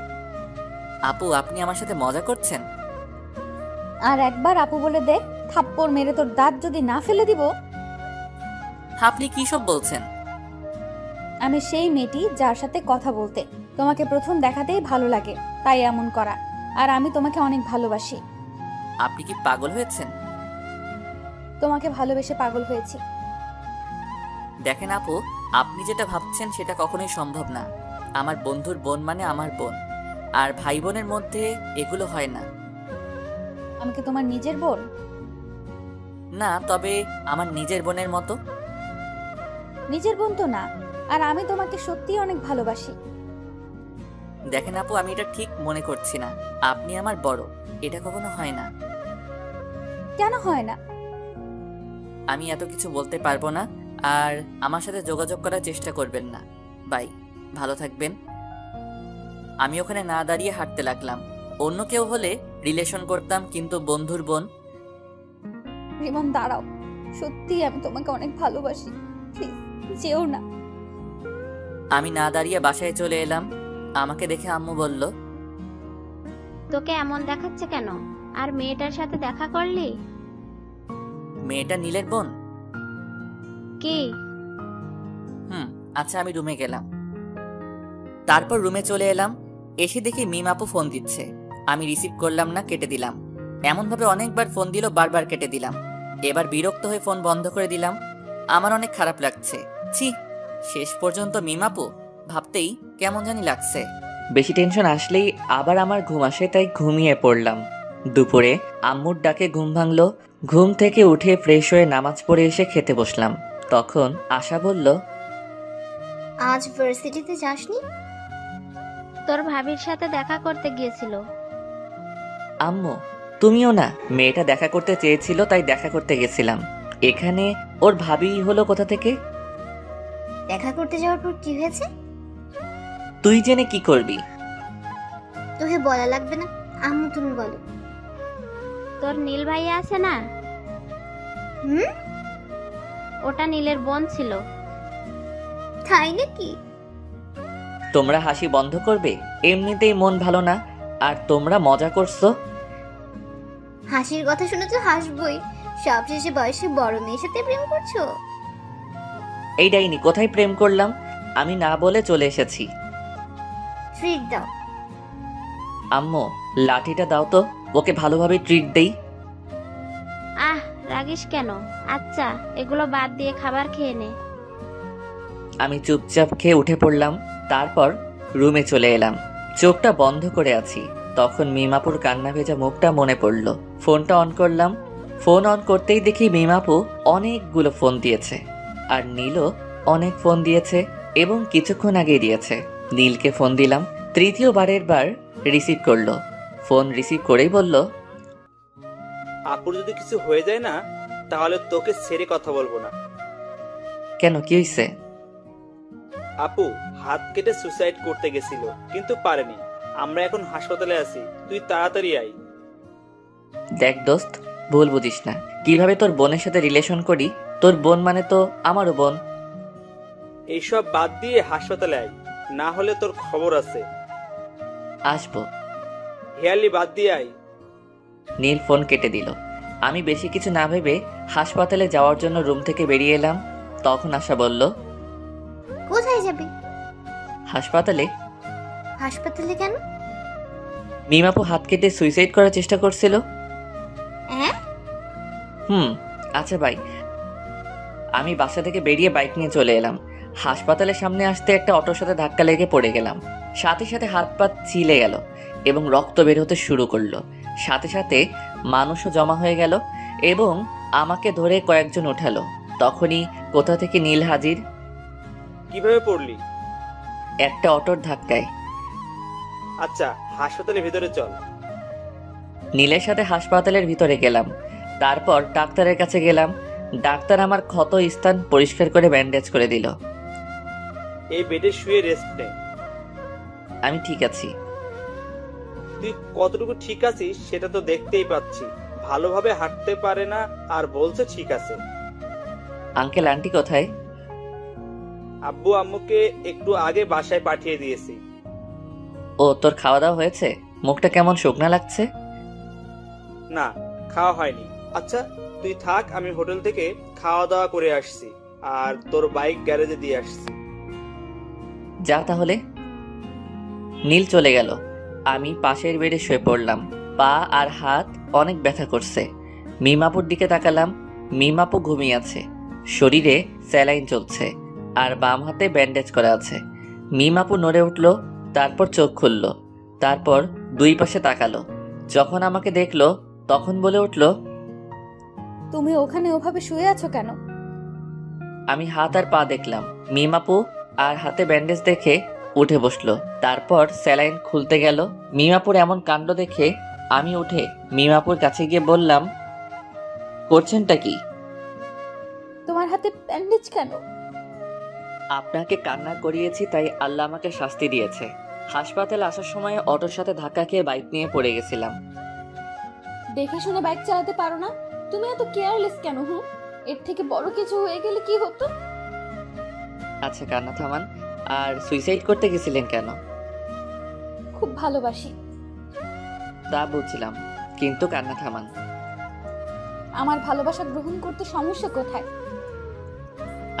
আপু আপনি আমার সাথে মজা করছেন? আর একবার আপু বলে দেখ, থাপ্পড় মেরে তোর দাঁত যদি না ফেলে দিব। আপনি কি সব বলছেন? আমি সেই মেয়েটি যার সাথে কথা বলতে তোমাকে প্রথম দেখাতেই ভালো লাগে, তাই এমন করা। আর আমি তোমাকে অনেক ভালোবাসি। আপনি কি পাগল হয়েছেন? তোমাকে ভালোবেসে পাগল হয়েছি। দেখেন আপু, আপনি যেটা ভাবছেন সেটা কখনোই সম্ভব না। আমার বন্ধুর বোন মানে আমার বোন, আর ভাই বোনের মধ্যে এগুলো হয় না। আমি কি তোমার নিজের বোন? না, তবে আমার নিজের বোনের মতো। নিজের বোন তো না। আর আমি তোমাকে সত্যিই অনেক ভালোবাসি। দেখেন আপু, আমি এটা ঠিক মনে করছি না। আপনি আমার বড়, এটা কখনো হয় না। কেন হয় না? আমি এত কিছু বলতে পারবো না, আর আমার সাথে যোগাযোগ করার চেষ্টা করবেন না। বাই, ভালো থাকবেন। আমি ওখানে না দাঁড়িয়ে হাঁটতে লাগলাম। অন্য কেউ হলে রিলেশন করতাম, কিন্তু বন্ধুর বোন। রিমন দাঁড়াও, সত্যি আমি তোমাকে অনেক ভালোবাসি, প্লিজ যেও না। আমি না দাঁড়িয়ে বাসায় চলে এলাম। আমাকে দেখে আম্মু বলল, তোকে এমন দেখাচ্ছে কেন? আর মেয়েটার সাথে দেখা করলি? মেয়েটা নীলের বোন? কি? আচ্ছা, আমি রুমে গেলাম। তারপর রুমে চলে এলাম। এসে দেখি মিম আপু ফোন দিচ্ছে। আমি রিসিভ করলাম না, কেটে দিলাম। এমনভাবে অনেকবার ফোন দিল, বারবার কেটে দিলাম। এবার বিরক্ত হয়ে ফোন বন্ধ করে দিলাম। আমার অনেক খারাপ লাগছে। ছি, শেষ পর্যন্ত মিম আপু ভাবতেই কেমন জানি লাগছে। বেশি টেনশন আসলেই আবার আমার ঘুম আসে, তাই ঘুমিয়ে পড়লাম। দুপুরে আম্মুর ডাকে ঘুম ভাঙলো। ঘুম থেকে উঠে ফ্রেশ হয়ে নামাজ পড়ে এসে খেতে বসলাম। তখন আশা বলল, আজ ভার্সিটিতে যাসনি? তোর ভাবির সাথে দেখা করতে গিয়েছিল। আম্মু তুমিও না? মেয়েটা দেখা করতে চেয়েছিল, তাই দেখা করতে গেছিলাম। এখানে ওর ভাবি হলো কোথা থেকে? দেখা করতে যাওয়ার পর কি হয়েছে? তুই জেনে কি করবি? তোকে বলা লাগবে না, আম্মু তুমি বলো। তোর নীল ভাইয়া আছে না? হুম? ওটা নীলের বোন ছিল। তাই নাকি? তোমরা হাসি বন্ধ করবে? এমনিতেই মন ভালো না, আর তোমরা মজা করছো। হাসির কথা শুনে তো হাসবই। সবশেষে বয়সে বড় মেয়ের সাথে প্রেম করছো? এই ডাইনি, কোথায় প্রেম করলাম? আমি না বলে চলে এসেছি। ট্রিট দাও। আম্মু লাঠিটা দাও তো, ওকে ভালোভাবে ট্রিট দেই। আহ, রাগিস কেন? আচ্ছা, এগুলো বাদ দিয়ে খাবার খেয়ে নে। আমি চুপচাপ খেয়ে উঠে পড়লাম। তারপর রুমে চলে এলাম। চোখটা বন্ধ করে আছি। তখন মিমাপুর কান্না ভেজা মুখটা মনে পড়ল। ফোনটা অন করলাম। ফোন অন করতেই দেখি মিমাপু অনেকগুলো ফোন দিয়েছে, আর নীলও অনেক ফোন দিয়েছে, এবং কিছুক্ষণ আগে দিয়েছে। নীলকে ফোন দিলাম। তৃতীয়বারের বার রিসিভ করলো। ফোন রিসিভ করেই বলল, আপুর যদি কিছু হয়ে যায় না, তাহলে তোকে ছেড়ে কথা বলবো না। কেন, কি হয়েছে? আপু হাত কেটে সুসাইড করতে গেছিল, কিন্তু পারেনি। আমরা এখন হাসপাতালে আছি, তুই তাড়াতাড়ি আয়। দেখ দোস্ত, ভুল বুঝিস না। কিভাবে তোর বোনের সাথে রিলেশন করি? তোর বোন মানে তো আমারও বোন। এইসব বাদ দিয়ে হাসপাতালে আয়, না হলে তোর খবর আছে। আসবো। হেয়ালি বাদ দিয়ে আয়। নীল ফোন কেটে দিল। আমি বেশি কিছু না ভেবে হাসপাতালে যাওয়ার জন্য রুম থেকে বেরিয়ে এলাম। তখন আশা বলল, কোথায় যাবে? হাসপাতালে। হাসপাতালে কেন? মিমাপু হাত কেটে সুইসাইড করার চেষ্টা করছিল। হ্যাঁ? আচ্ছা ভাই। আমি বাসা থেকে বেরিয়ে বাইক নিয়ে চলে এলাম। হাসপাতালের সামনে আসতে একটা অটোর সাথে ধাক্কা লেগে পড়ে গেলাম। সাথে সাথে হাত পা ছিলে গেল এবং রক্ত বের হতে শুরু করলো। সাথে সাথে মানুষও জমা হয়ে গেল এবং আমাকে ধরে কয়েকজন উঠালো। তখনই কোথা থেকে নীল হাজির। কিভাবে পড়লি? একটা অটোর ধাক্কায়। আচ্ছা, হাসপাতালের ভিতরে চল। নীলের সাথে হাসপাতালের ভিতরে গেলাম। তারপর ডাক্তারের কাছে গেলাম। ডাক্তার আমার ক্ষত স্থান পরিষ্কার করে ব্যান্ডেজ করে দিল। এই বেডে শুয়ে রেস্ট নে। আমি ঠিক আছি। তুই কতটুকু ঠিক আছিস সেটা তো দেখতেই পাচ্ছি। ভালোভাবে হাঁটতে পারে না আর বলছে ঠিক আছে। আঙ্কেল আন্টি কোথায়? আব্বু আম্মুকে একটু আগে বাসায় পাঠিয়ে দিয়েছি। ও, তোর খাওয়া দাওয়া হয়েছে? মুখটা কেমন শুকনা লাগছে? না, খাওয়া হয়নি। আচ্ছা তুই থাক, আমি হোটেল থেকে খাওয়া দাওয়া করে আসছি আর তোর বাইক গ্যারেজে দিয়ে আসছি। যা তাহলে। নীল চলে গেল। আমি পাশের বেডে শুয়ে পড়লাম। পা আর হাত অনেক ব্যথা করছে। মিমাপুর দিকে তাকালাম। মিমাপু ঘুমিয়ে আছে। শরীরে স্যালাইন চলছে আর বাম হাতে ব্যান্ডেজ করা আছে। মিমাপু নড়ে উঠল, তারপর চোখ খুলল, তারপর দুই পাশে তাকালো। যখন আমাকে দেখলো তখন বলে উঠল, তুমি ওখানে ওভাবে শুয়ে আছো কেন? আমি হাত আর পা দেখলাম। মিমাপু আর হাতে ব্যান্ডেজ দেখে উঠে বসলো। তারপর স্যালাইন খুলতে গেল। মিমাপুর এমন কাণ্ড দেখে আমি উঠে মিমাপুর কাছে গিয়ে বললাম, করছেনটা কি? তোমার হাতে ব্যান্ডেজ কেন? আপনাকে কান্না করিয়েছি তাই আল্লাহ আমাকে শাস্তি দিয়েছে। হাসপাতালে আসার সময় অটোর সাথে ধাক্কা খেয়ে বাইক নিয়ে পড়ে গেছিলাম। দেখে শুনে বাইক চালাতে পারো না? তুমি এত কেয়ারলেস কেন? এর থেকে বড় কিছু হয়ে গেলে কি হতো? আচ্ছা কান্না থামান। আর সুইসাইড করতে গেছিলেন কেন? খুব ভালোবাসি। তা বুঝছিলাম, কিন্তু কান্না থামান। আমার ভালোবাসা গ্রহণ করতে সমস্যা কোথায়?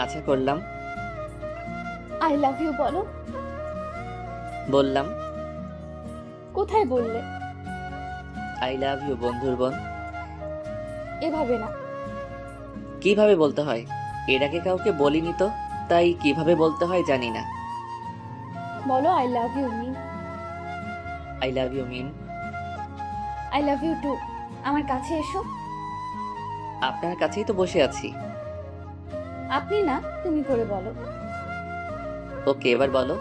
আচ্ছা করলাম। আই লাভ ইউ বলো। বললাম। কোথায় বললে? আই লাভ ইউ বন্ধুর বোন। এভাবে না। কিভাবে বলতে হয়? এর আগে কাউকে বলিনি তো, তাই কিভাবে বলতে হয় জানি না। বলো I love you Mim. I love you Mim. I love you too. আমার কাছে এসো। আপনার কাছেই তো বসে আছি। আপনি না, তুমি করে বলো। ওকে, এবার বলো।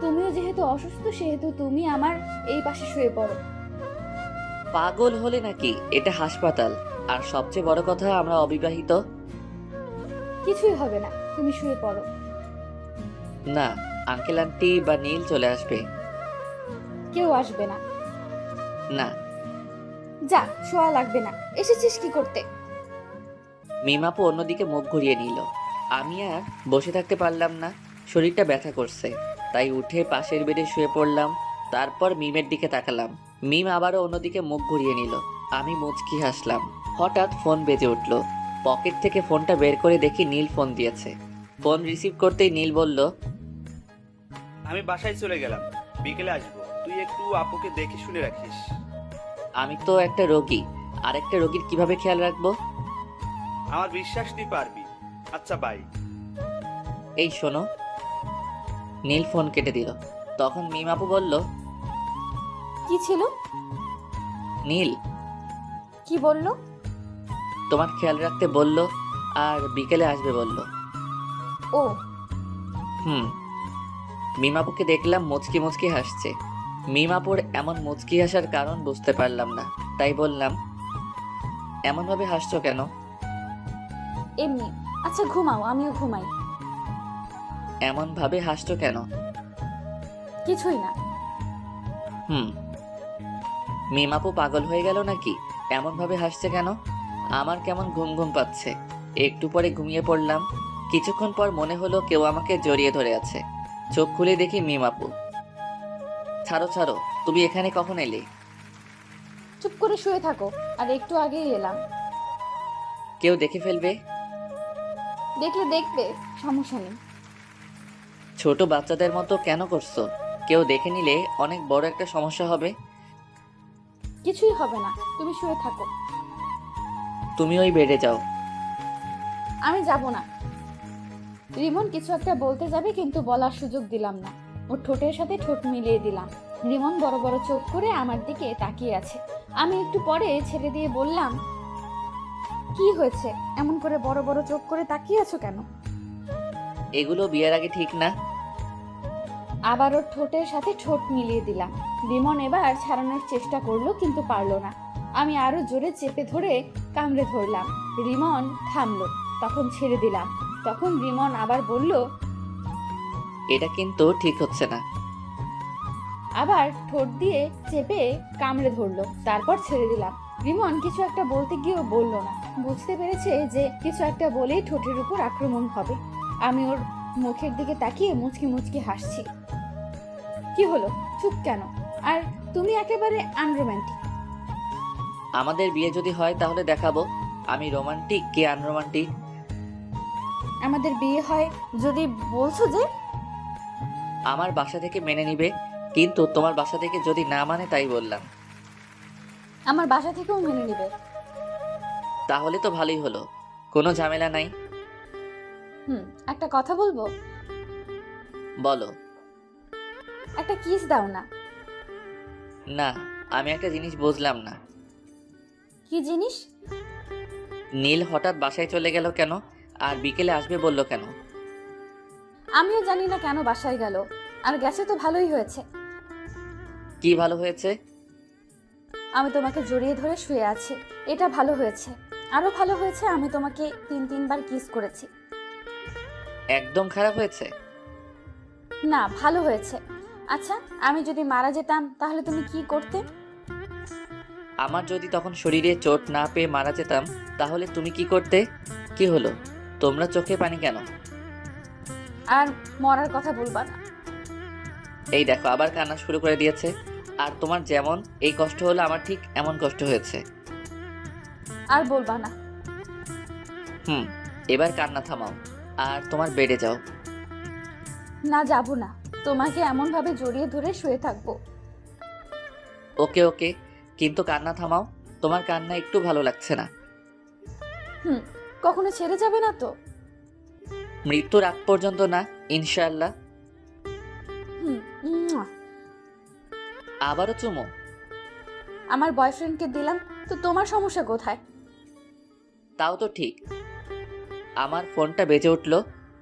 তুমিও যেহেতু অসুস্থ সেহেতু তুমি আমার এই পাশে শুয়ে পড়ো। পাগল হলে নাকি? এটা হাসপাতাল। আর সবচেয়ে বড় কথা আমরা অবিবাহিত। কিছুই হবে না, তুমি শুয়ে পড়ো। না, আঙ্কেল আন্টি বা নীল চলে আসবে। কেউ আসবে না। না। যা, শোয়া লাগবে না। এসেছিস কি করতে? মিমাপু অন্যদিকে মুখ ঘুরিয়ে নিল। আমি আর বসে থাকতে পারলাম না। শরীরটা ব্যথা করছে, তাই উঠে পাশের বেডে শুয়ে পড়লাম। তারপর মিমের দিকে তাকালাম। মিম আবারও অন্যদিকে মুখ ঘুরিয়ে নিল। আমি মুচকি হাসলাম। হঠাৎ ফোন বেজে উঠল। পকেট থেকে ফোনটা বের করে দেখি নীল ফোন দিয়েছে। ফোন রিসিভ করতেই নীল বলল, আমি বাসায় চলে গেলাম, বিকেলে আসবো। তুই একটু আপুকে দেখে শুনে রাখিস। আমি তো একটা রোগী, আর একটা রোগীর কিভাবে খেয়াল রাখবো? আমার বিশ্বাস তুই পারবি। আচ্ছা বাই। এই শোনো। নীল ফোন কেটে দিল। তখন মিম আপু বলল, কি ছিল? নীল কি বললো? তোমার খেয়াল রাখতে বলল আর বিকেলে আসবে বলল। ও। মিমাপুকে দেখলাম মুচকি মুচকি হাসছে। মিমাপুর এমন মুচকি হাসার কারণ বুঝতে পারলাম না, তাই বললাম, এমন ভাবে হাসছো কেন? এমনি। আচ্ছা ঘুমাও, আমিও ঘুমাই। এমন ভাবে হাসছো কেন? কিছুই না। মিমাপু পাগল হয়ে গেল নাকি? এমন ভাবে হাসছে কেন? আমার কেমন ঘুম ঘুম পাচ্ছে। একটু পরে ঘুমিয়ে পড়লাম। কিছুক্ষণ পর মনে হলো কেউ আমাকে জড়িয়ে ধরে আছে। চোখ খুলে দেখি মিমাপু। ছাড়ো ছাড়ো, তুমি এখানে কখন এলে? চুপ করে শুয়ে থাকো। আর একটু আগেই এলাম। কেউ দেখে ফেলবে। দেখলে দেখবে, সমস্যা নেই। ছোট বাচ্চাদের মতো কেন করছো? কেউ দেখে নিলে অনেক বড় একটা সমস্যা হবে। কিছুই হবে না, তুমি শুয়ে থাকো। তুমি ওই বেডে যাও। আমি যাব না। রিমন কিছু একটা বলতে যাবে কিন্তু বলার সুযোগ দিলাম না। ওর ঠোঁটের সাথে ঠোঁট মিলিয়ে দিলাম। রিমন বড় বড় চোখ করে আমার দিকে তাকিয়ে আছে। আমি একটু পরে ছেড়ে দিয়ে বললাম, কি হয়েছে? এমন করে বড় বড় চোখ করে তাকিয়ে আছো কেন? এগুলো বিয়ের আগে ঠিক না। আবার ওর ঠোঁটের সাথে ঠোঁট মিলিয়ে দিলাম। রিমন এবার ছাড়ানোর চেষ্টা করলো, কিন্তু পারলো না। আমি আরো জোরে চেপে ধরে কামড়ে ধরলাম। রিমন থামলো, তখন ছেড়ে দিলাম। তখন রিমন আবার বলল, এটা কিন্তু ঠিক হচ্ছে না। আবার ঠোঁট দিয়ে চেপে কামড়ে ধরলো, তারপর ছেড়ে দিলাম। রিমন কিছু একটা বলতে গিয়েও বলল না। বুঝতে পেরেছে যে কিছু একটা বলেই ঠোঁটের উপর আক্রমণ হবে। আমি ওর মুখের দিকে তাকিয়ে মুচকি মুচকি হাসছি। কি হলো, চুপ কেন? আর তুমি একেবারে আনরোম্যান্টিক। আমাদের বিয়ে যদি হয় তাহলে দেখাবো আমি রোমান্টিক কে আনরোমান্টিক। আমাদের বিয়ে হয় যদি বলছো যে। আমার বাসা থেকে মেনে নিবে, কিন্তু তোমার বাসা থেকে যদি না মানে তাই বললাম। আমার বাসা থেকেও মেনে নিবে। তাহলে তো ভালোই হলো, কোনো ঝামেলা নাই। একটা কথা বলবো? বলো। একটা কিস দাও না। না, আমি একটা জিনিস বুঝলাম না। কি জিনিস? নীল হঠাৎ বাসায় চলে গেল কেন, আর বিকেলে আসবে বলল কেন? আমিও জানি না কেন বাসায় গেল, আর গেছে তো ভালোই হয়েছে। কি ভালো হয়েছে? আমি তোমাকে জড়িয়ে ধরে শুয়ে আছি, এটা ভালো হয়েছে। আরো ভালো হয়েছে আমি তোমাকে 3-3বার কিস করেছি। একদম খারাপ হয়েছে? না, ভালো হয়েছে। আচ্ছা, আমি যদি মারা যেতাম তাহলে তুমি কি করতে? আমার যদি তখন শরীরে চোট না পেয়ে মারা যেতাম তাহলে তুমি কি করতে? কি হলো, তোমরা চোখে পানি কেন? আর মরার কথা বলবা না। এই দেখো আবার কান্না শুরু করে দিয়েছে। আর তোমার যেমন এই কষ্ট হলো আমার ঠিক এমন কষ্ট হয়েছে। আর বলবা না। এবার কান্না থামাও আর তোমার বেডে যাও। না, যাব না। তোমাকে এমন ভাবে জড়িয়ে ধরে শুয়ে থাকবো। ওকে ওকে, কিন্তু কান্না থামাও। তোমার কান্না একটু ভালো লাগছে না। কখনো ছেড়ে যাবে না তো? মৃত্যুর আগ পর্যন্ত না, ইনশাআল্লাহ। আবারও চুমো? আমার বয়ফ্রেন্ডকে দিলাম তো তোমার সমস্যা কোথায়? তাও তো ঠিক। আমার ফোনটা বেজে উঠল।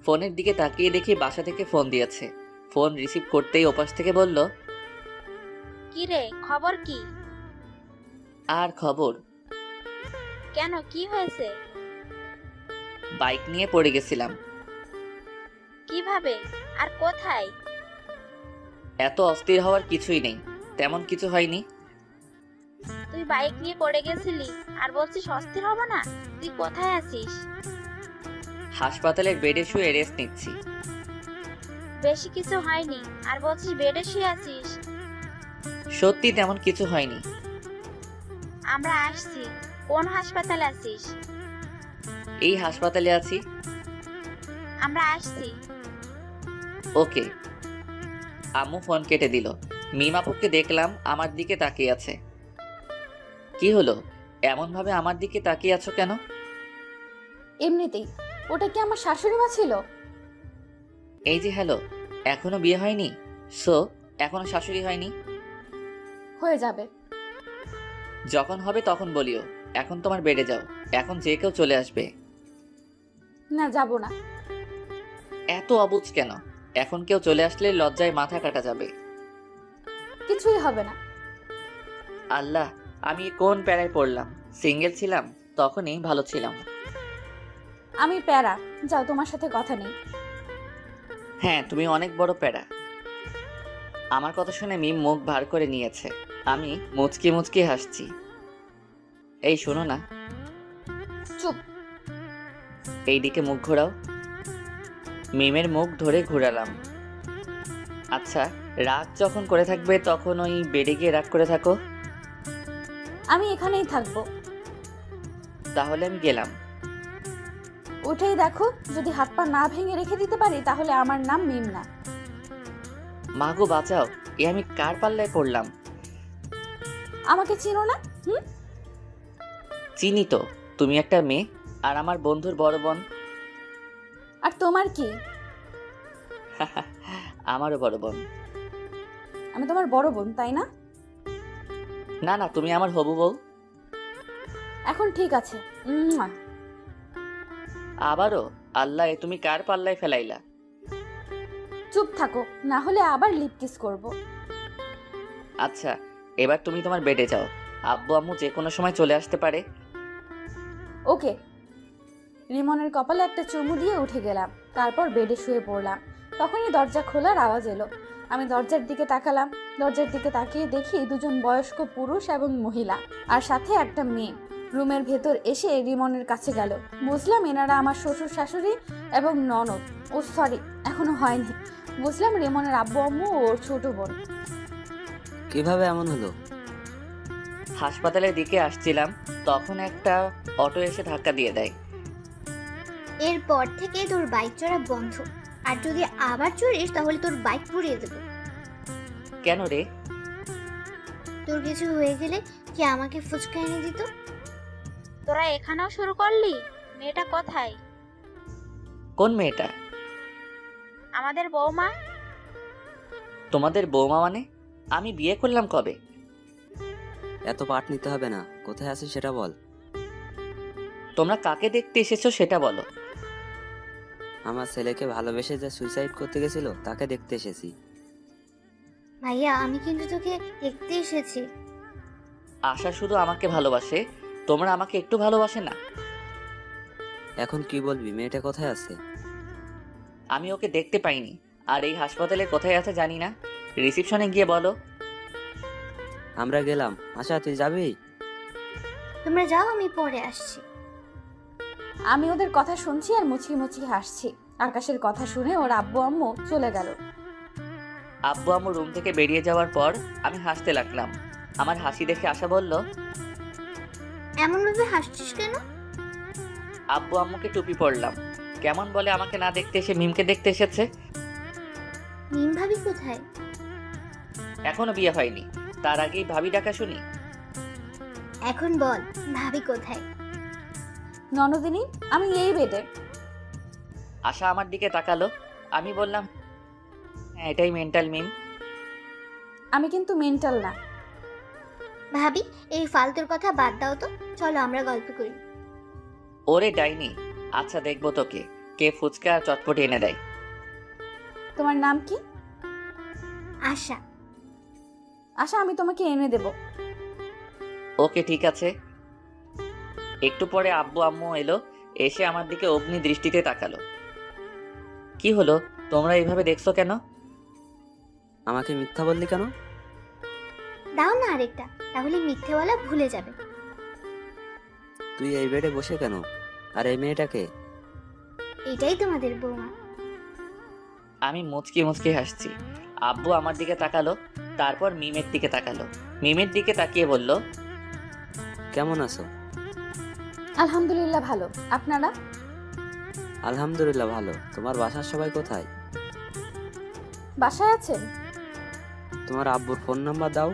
ফোনের দিকে তাকিয়ে দেখি বাসা থেকে ফোন দিয়েছে। ফোন রিসিভ করতেই ওপাশ থেকে বলল, কি রে, খবর কি? আর খবর? কেন, কি হয়েছে? বাইক নিয়ে পড়ে গেছিলাম। কিভাবে আর কোথায়? এত অস্থির হওয়ার কিছুই নেই, তেমন কিছু হয়নি। তুই বাইক নিয়ে পড়ে গেছিলি আর বলছিস অস্থির হব না? তুই কোথায় আছিস? হাসপাতালের বেডে শুয়ে রেস্ট নিচ্ছি। বেশি কিছু হয়নি আর বলছিস বেডে শুয়ে আছিস? সত্যি তেমন কিছু হয়নি। আমরা আসছি। কোন হাসপাতালে আছিস? এই হাসপাতালে আছি। আমরা আসছি। ওকে। আম্মু ফোন কেটে দিল। মিমাপুকে দেখলাম আমার দিকে তাকিয়ে আছে। কি হলো, এমন ভাবে আমার দিকে তাকিয়ে আছো কেন? এমনিতেই। ওটা কি আমার শাশুড়ি মা ছিল? এই যে হ্যালো, এখনো বিয়ে হয়নি? সো এখনো শাশুড়ি হয়নি? হয়ে যাবে। যখন হবে তখন বলিও। এখন তোমার বেডে যাও, এখন যে কেউ চলে আসবে। না, যাব না। এত অবুঝ কেন? এখন কেউ চলে আসলে লজ্জায় মাথা কাটা যাবে। কিছুই হবে না। আল্লাহ, আমি কোন প্যারায় পড়লাম। সিঙ্গেল ছিলাম তখনই ভালো ছিলাম। আমি প্যারা, যাও, তোমার সাথে কথা নেই। হ্যাঁ, তুমি অনেক বড় প্যারা। আমার কথা শুনে মিম মুখ ভার করে নিয়েছে। আমি মুচকি মুচকি হাসছি। এই শোনো না। চুপ। এইদিকে মুখ ঘোরাও। মিমের মুখ ধরে ঘোরালাম। আচ্ছা, রাগ যখন করে থাকবে তখন ওই বেডে গিয়ে রাগ করে থাকো। আমি এখানেই থাকবো। তাহলে আমি গেলাম। উঠেই দেখো, যদি হাত পা না ভেঙে রেখে দিতে পারি তাহলে আমার নাম মিম না। মাগো বাঁচাও, এ আমি কার পাল্লায় পড়লাম? আমাকে চিনো না? চিনি তো, তুমি একটা মেয়ে আর আমার বন্ধুর বড় বোন। আর তোমার কি? আমারও বড় বোন। আমি তোমার বড় বোন, তাই না? না না, তুমি আমার হবু বউ। এখন ঠিক আছে। আবারও? আল্লাহ, তুমি কার পাল্লায় ফেলাইলা? চুপ থাকো, না হলে আবার লিপ কিস করব। আচ্ছা, এবার তুমি তোমার বেডে যাও। আব্বু আম্মু যে কোনো সময় চলে আসতে পারে। ওকে। রিমনের কপালে একটা চুমু দিয়ে উঠে গেলাম, তারপর বেডে শুয়ে পড়লাম। তখনই দরজা খোলার আওয়াজ এলো। আমি দরজার দিকে তাকালাম। দরজার দিকে তাকিয়ে দেখি দুজন বয়স্ক পুরুষ এবং মহিলা, আর সাথে একটা মেয়ে রুমের ভেতর এসে রিমনের কাছে গেল। বুঝলাম এনারা আমার শ্বশুর শাশুড়ি এবং ননদ। ও সরি, এখনো হয়নি। বুঝলাম রিমনের আব্বু আম্মু ও ওর ছোট বোন। কিভাবে এমন হলো? হাসপাতালের দিকে আসছিলাম, তখন একটা অটো এসে ধাক্কা দিয়ে দেয়। এরপর থেকে তোর বাইক চড়া বন্ধ, আর যদি আবার চড়িস তাহলে তোর বাইক পুড়িয়ে দেবো। কেন রে? তোর কিছু হয়ে গেলে কি আমাকে ফুচকা এনে দিত? তোরা এখানেও শুরু করলি? মেয়েটা কোথায়? কোন মেয়েটা? আমাদের বৌমা। তোমাদের বৌমা মানে? আমি বিয়ে করলাম কবে? এত পাঠ নিতে হবে না, কোথায় আছিস সেটা বল। তোমরা কাকে দেখতে এসেছো সেটা বলো। আমার ছেলেকে ভালোবেসে যে সুইসাইড করতে গেছিল তাকে দেখতে এসেছি। ভাইয়া, আমি কিন্তু তোকে দেখতে এসেছি। আশা শুধু আমাকে ভালোবাসে, তোমরা আমাকে একটু ভালোবাসে না? এখন কি বলবি? মেয়েটা কোথায় আছে? আমি ওকে দেখতে পাইনি, আর এই হাসপাতালে কোথায় আছে জানি না। রিসেপশনে গিয়ে বলো। আমরা গেলাম। আশা, তুই যাবি? তোমরা যাও, আমি পরে আসছি। আমি ওদের কথা শুনছি আর মুচকি মুচকি হাসছি। আকাশের কথা শুনে ওর আব্বু আম্মু চলে গেল। আব্বু আম্মু রুম থেকে বেরিয়ে যাওয়ার পর আমি হাসতে লাগলাম। আমার হাসি দেখে আশা বলল, এমন ভাবে হাসছিস কেন? আব্বু আম্মুকে টুপি পরলাম। কেমন বলে আমাকে না দেখতে এসে মিমকে দেখতে এসেছে। মিম ভাবি কোথায়? এখনো বিয়ে হয়নি, তার আগেই ভাবি ডাকা শুনি। এখন বল, ভাবি কোথায়? ননদিনী, আমি এই বেডে। আশা আমার দিকে তাকালো। আমি বললাম, হ্যাঁ, এটাই মেন্টাল মিম। আমি কিন্তু মেন্টাল না। ভাবি, এই ফালতুর কথা বাদ দাও তো, চলো আমরা গল্প করি। ওরে ডাইনি, আচ্ছা দেখবো তোকে কে ফুচকা আর চটপটি এনে দেয়। তোমার নাম কি? আশা। আশা, আমি তোমাকে এনে দেব। ওকে, ঠিক আছে। একটু পরে আব্বু আম্মু এলো, এসে আমার দিকে অগ্নি দৃষ্টিতে তাকালো। কি হলো, তোমরা এইভাবে দেখছো কেন? আমাকে মিথ্যা বললি কেন? দাও না আরেকটা, তাহলে মিথ্যে বলা ভুলে যাবে। তুই এই বেডে বসে কেন? আর এই মেয়েটাকে? এটাই তোমাদের বৌমা। আমি মুচকি মুচকি হাসছি। আব্বু আমার দিকে তাকালো, তারপর মিমের দিকে তাকালো। মিমের দিকে তাকিয়ে বলল, কেমন আছো? আলহামদুলিল্লাহ ভালো। আপনারা? আলহামদুলিল্লাহ ভালো। তোমার বাসার সবাই কোথায়? বাসায় আছেন? তোমার আব্বুর ফোন নাম্বার দাও।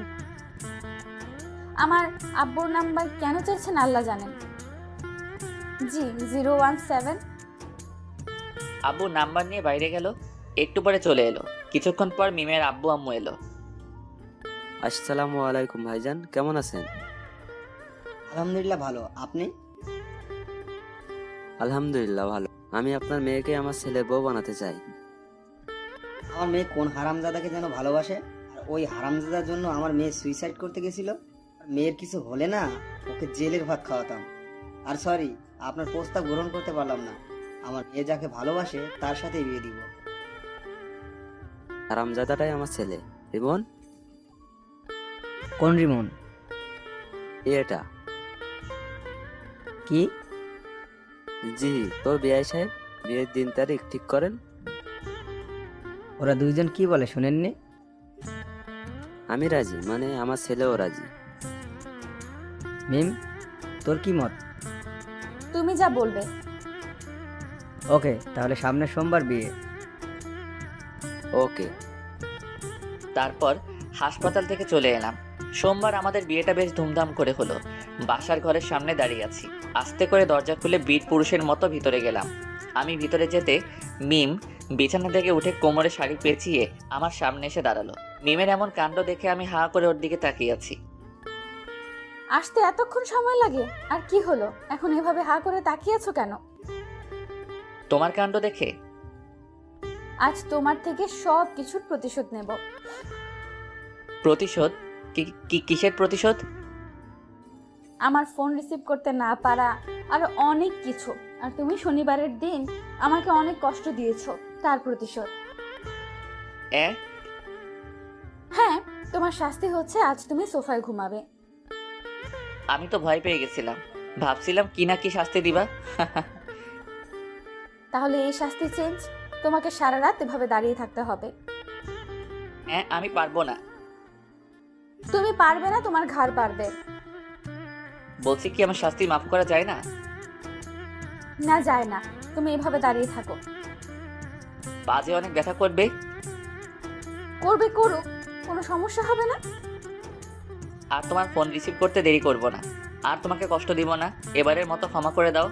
আমার আব্বুর নাম্বার কেন চাইছেন আল্লাহ জানেন। জি, 017। আব্বু নাম্বার নিয়ে বাইরে গেল। একটু পরে চলে এলো। কিছুক্ষণ পর মিমের আব্বু আম্মু এলো। আসসালামু আলাইকুম ভাইজান, কেমন আছেন? আলহামদুলিল্লাহ ভালো। আপনি? আলহামদুলিল্লাহ ভালো। আমি আপনার মেয়েকে আমার ছেলের বউ বানাতে চাই। আমার মেয়ে কোন হারামজাদাকে যেন ভালোবাসে, আর ওই হারামজাদার জন্য আমার মেয়ে সুইসাইড করতে গেছিল। আর মেয়ের কিছু হলে না, ওকে জেলের ভাত খাওয়াতাম। আর সরি, আপনার প্রস্তাব গ্রহণ করতে পারলাম না। আমার মেয়ে যাকে ভালোবাসে তার সাথে বিয়ে দিব। হারামজাদাটাই আমার ছেলে। রিমন? কোন রিমন? এটা কি? জি, তোর বিআই সাহেব। বিয়ের দিন তারিখ ঠিক করেন। ওরা দুইজন কি বলে শুনেননি? আমি রাজি, মানে আমার ছেলেও রাজি। মিম, তোর কি মত? তুমি যা বলবে। ওকে, তাহলে সামনের সোমবার বিয়ে। ওকে। তারপর হাসপাতাল থেকে চলে এলাম। সোমবার আমাদের বিয়েটা বেশ ধুমধাম করে হলো। বাসার ঘরের সামনে দাঁড়িয়ে আছি। আস্তে করে দরজা খুলে বীর পুরুষের মতো ভিতরে গেলাম। আমি ভিতরে যেতে মিম বিছানা থেকে উঠে কোমরে শাড়ি পেঁচিয়ে আমার সামনে এসে দাঁড়ালো। মিমের এমন কাণ্ড দেখে আমি হাঁ করে ওর দিকে তাকিয়ে আছি। আসতে এতক্ষণ সময় লাগে? আর কি হলো, এখন এভাবে হা করে তাকিয়ে আছো কেন? তোমার কাণ্ড দেখে? আজ তোমার থেকে সব কিছুর প্রতিশোধ নেব। প্রতিশোধ? কিসের প্রতিশোধ? আমার ফোন রিসিভ করতে না পারা, আর অনেক কিছু। আর তুমি শনিবারের দিন আমাকে অনেক কষ্ট দিয়েছো, তার প্রতিশোধ। হ্যাঁ, তোমার শাস্তি হচ্ছে আজ তুমি সোফায় ঘুমাবে। আমি তো ভয় পেয়ে গেছিলাম, ভাবছিলাম কি না কি শাস্তি দিবা। তাহলে এই শাস্তি চেঞ্জ, তোমাকে সারা রাত এভাবে দাঁড়িয়ে থাকতে হবে। আমি পারবো না। তুমি পারবে না, তোমার ঘাড় পারবে। বলছি কি আমার শাস্তি মাফ করা যায় না? না, যায় না। তুমি এভাবে দাঁড়িয়ে থাকো। বাজে অনেক ব্যথা করবে। করবে, করুক, কোনো সমস্যা হবে না। আর তোমার ফোন রিসিভ করতে দেরি করব না, আর তোমাকে কষ্ট দিব না। এবারের মতো ক্ষমা করে দাও।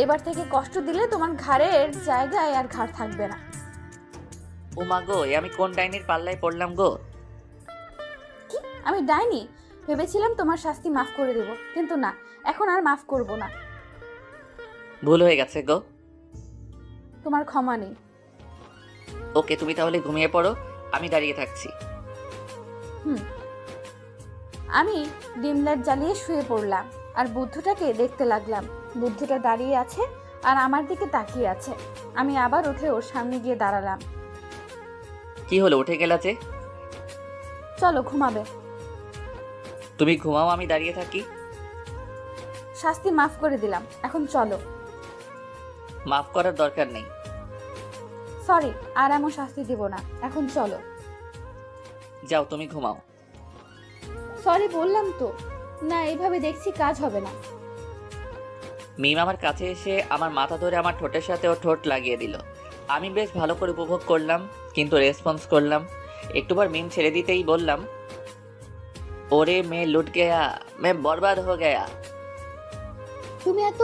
এবার থেকে কষ্ট দিলে তোমার ঘাড়ের জায়গায় আর ঘাড় থাকবে না। ও মা গো, আমি কোন ডাইনির পাল্লায় পড়লাম গো? কি, আমি ডাইনি? ভেবেছিলাম তোমার শাস্তি মাফ করে দেব, কিন্তু না, এখন আর মাফ করব না। ভুল হয়ে গেছে গো। তোমার ক্ষমা নেই। ওকে, তুমি তাহলে ঘুমিয়ে পড়ো, আমি দাঁড়িয়ে থাকছি। আমি ডিম লাইট জ্বালিয়ে শুয়ে পড়লাম আর বুদ্ধটাকে দেখতে লাগলাম। বুদ্ধটা দাঁড়িয়ে আছে আর আমার দিকে তাকিয়ে আছে। আমি আবার উঠে ওর সামনে গিয়ে দাঁড়ালাম। কি হলো, উঠে গেলা যে? চলো, ঘুমাবে। তুমি ঘুমাও, আমি দাঁড়িয়ে থাকি। শাস্তি মাফ করে দিলাম, এখন চলো। মাফ করার দরকার নেই। সরি, আর এমন শাস্তি দিব না, এখন চলো। যাও, তুমি ঘুমাও। সরি বললাম তো। না, এইভাবে দেখছি কাজ হবে না। মিম আমার কাছে এসে আমার মাথা ধরে আমার ঠোঁটের সাথে ও ঠোঁট লাগিয়ে দিল। আমি বেশ ভালো করে উপভোগ করলাম, কিন্তু রেসপন্স করলাম। একটুবার মিম ছেড়ে দিতেই বললাম, ওরে মে লুট গয়া, মে বরবাদ হো গয়া। তুমি এত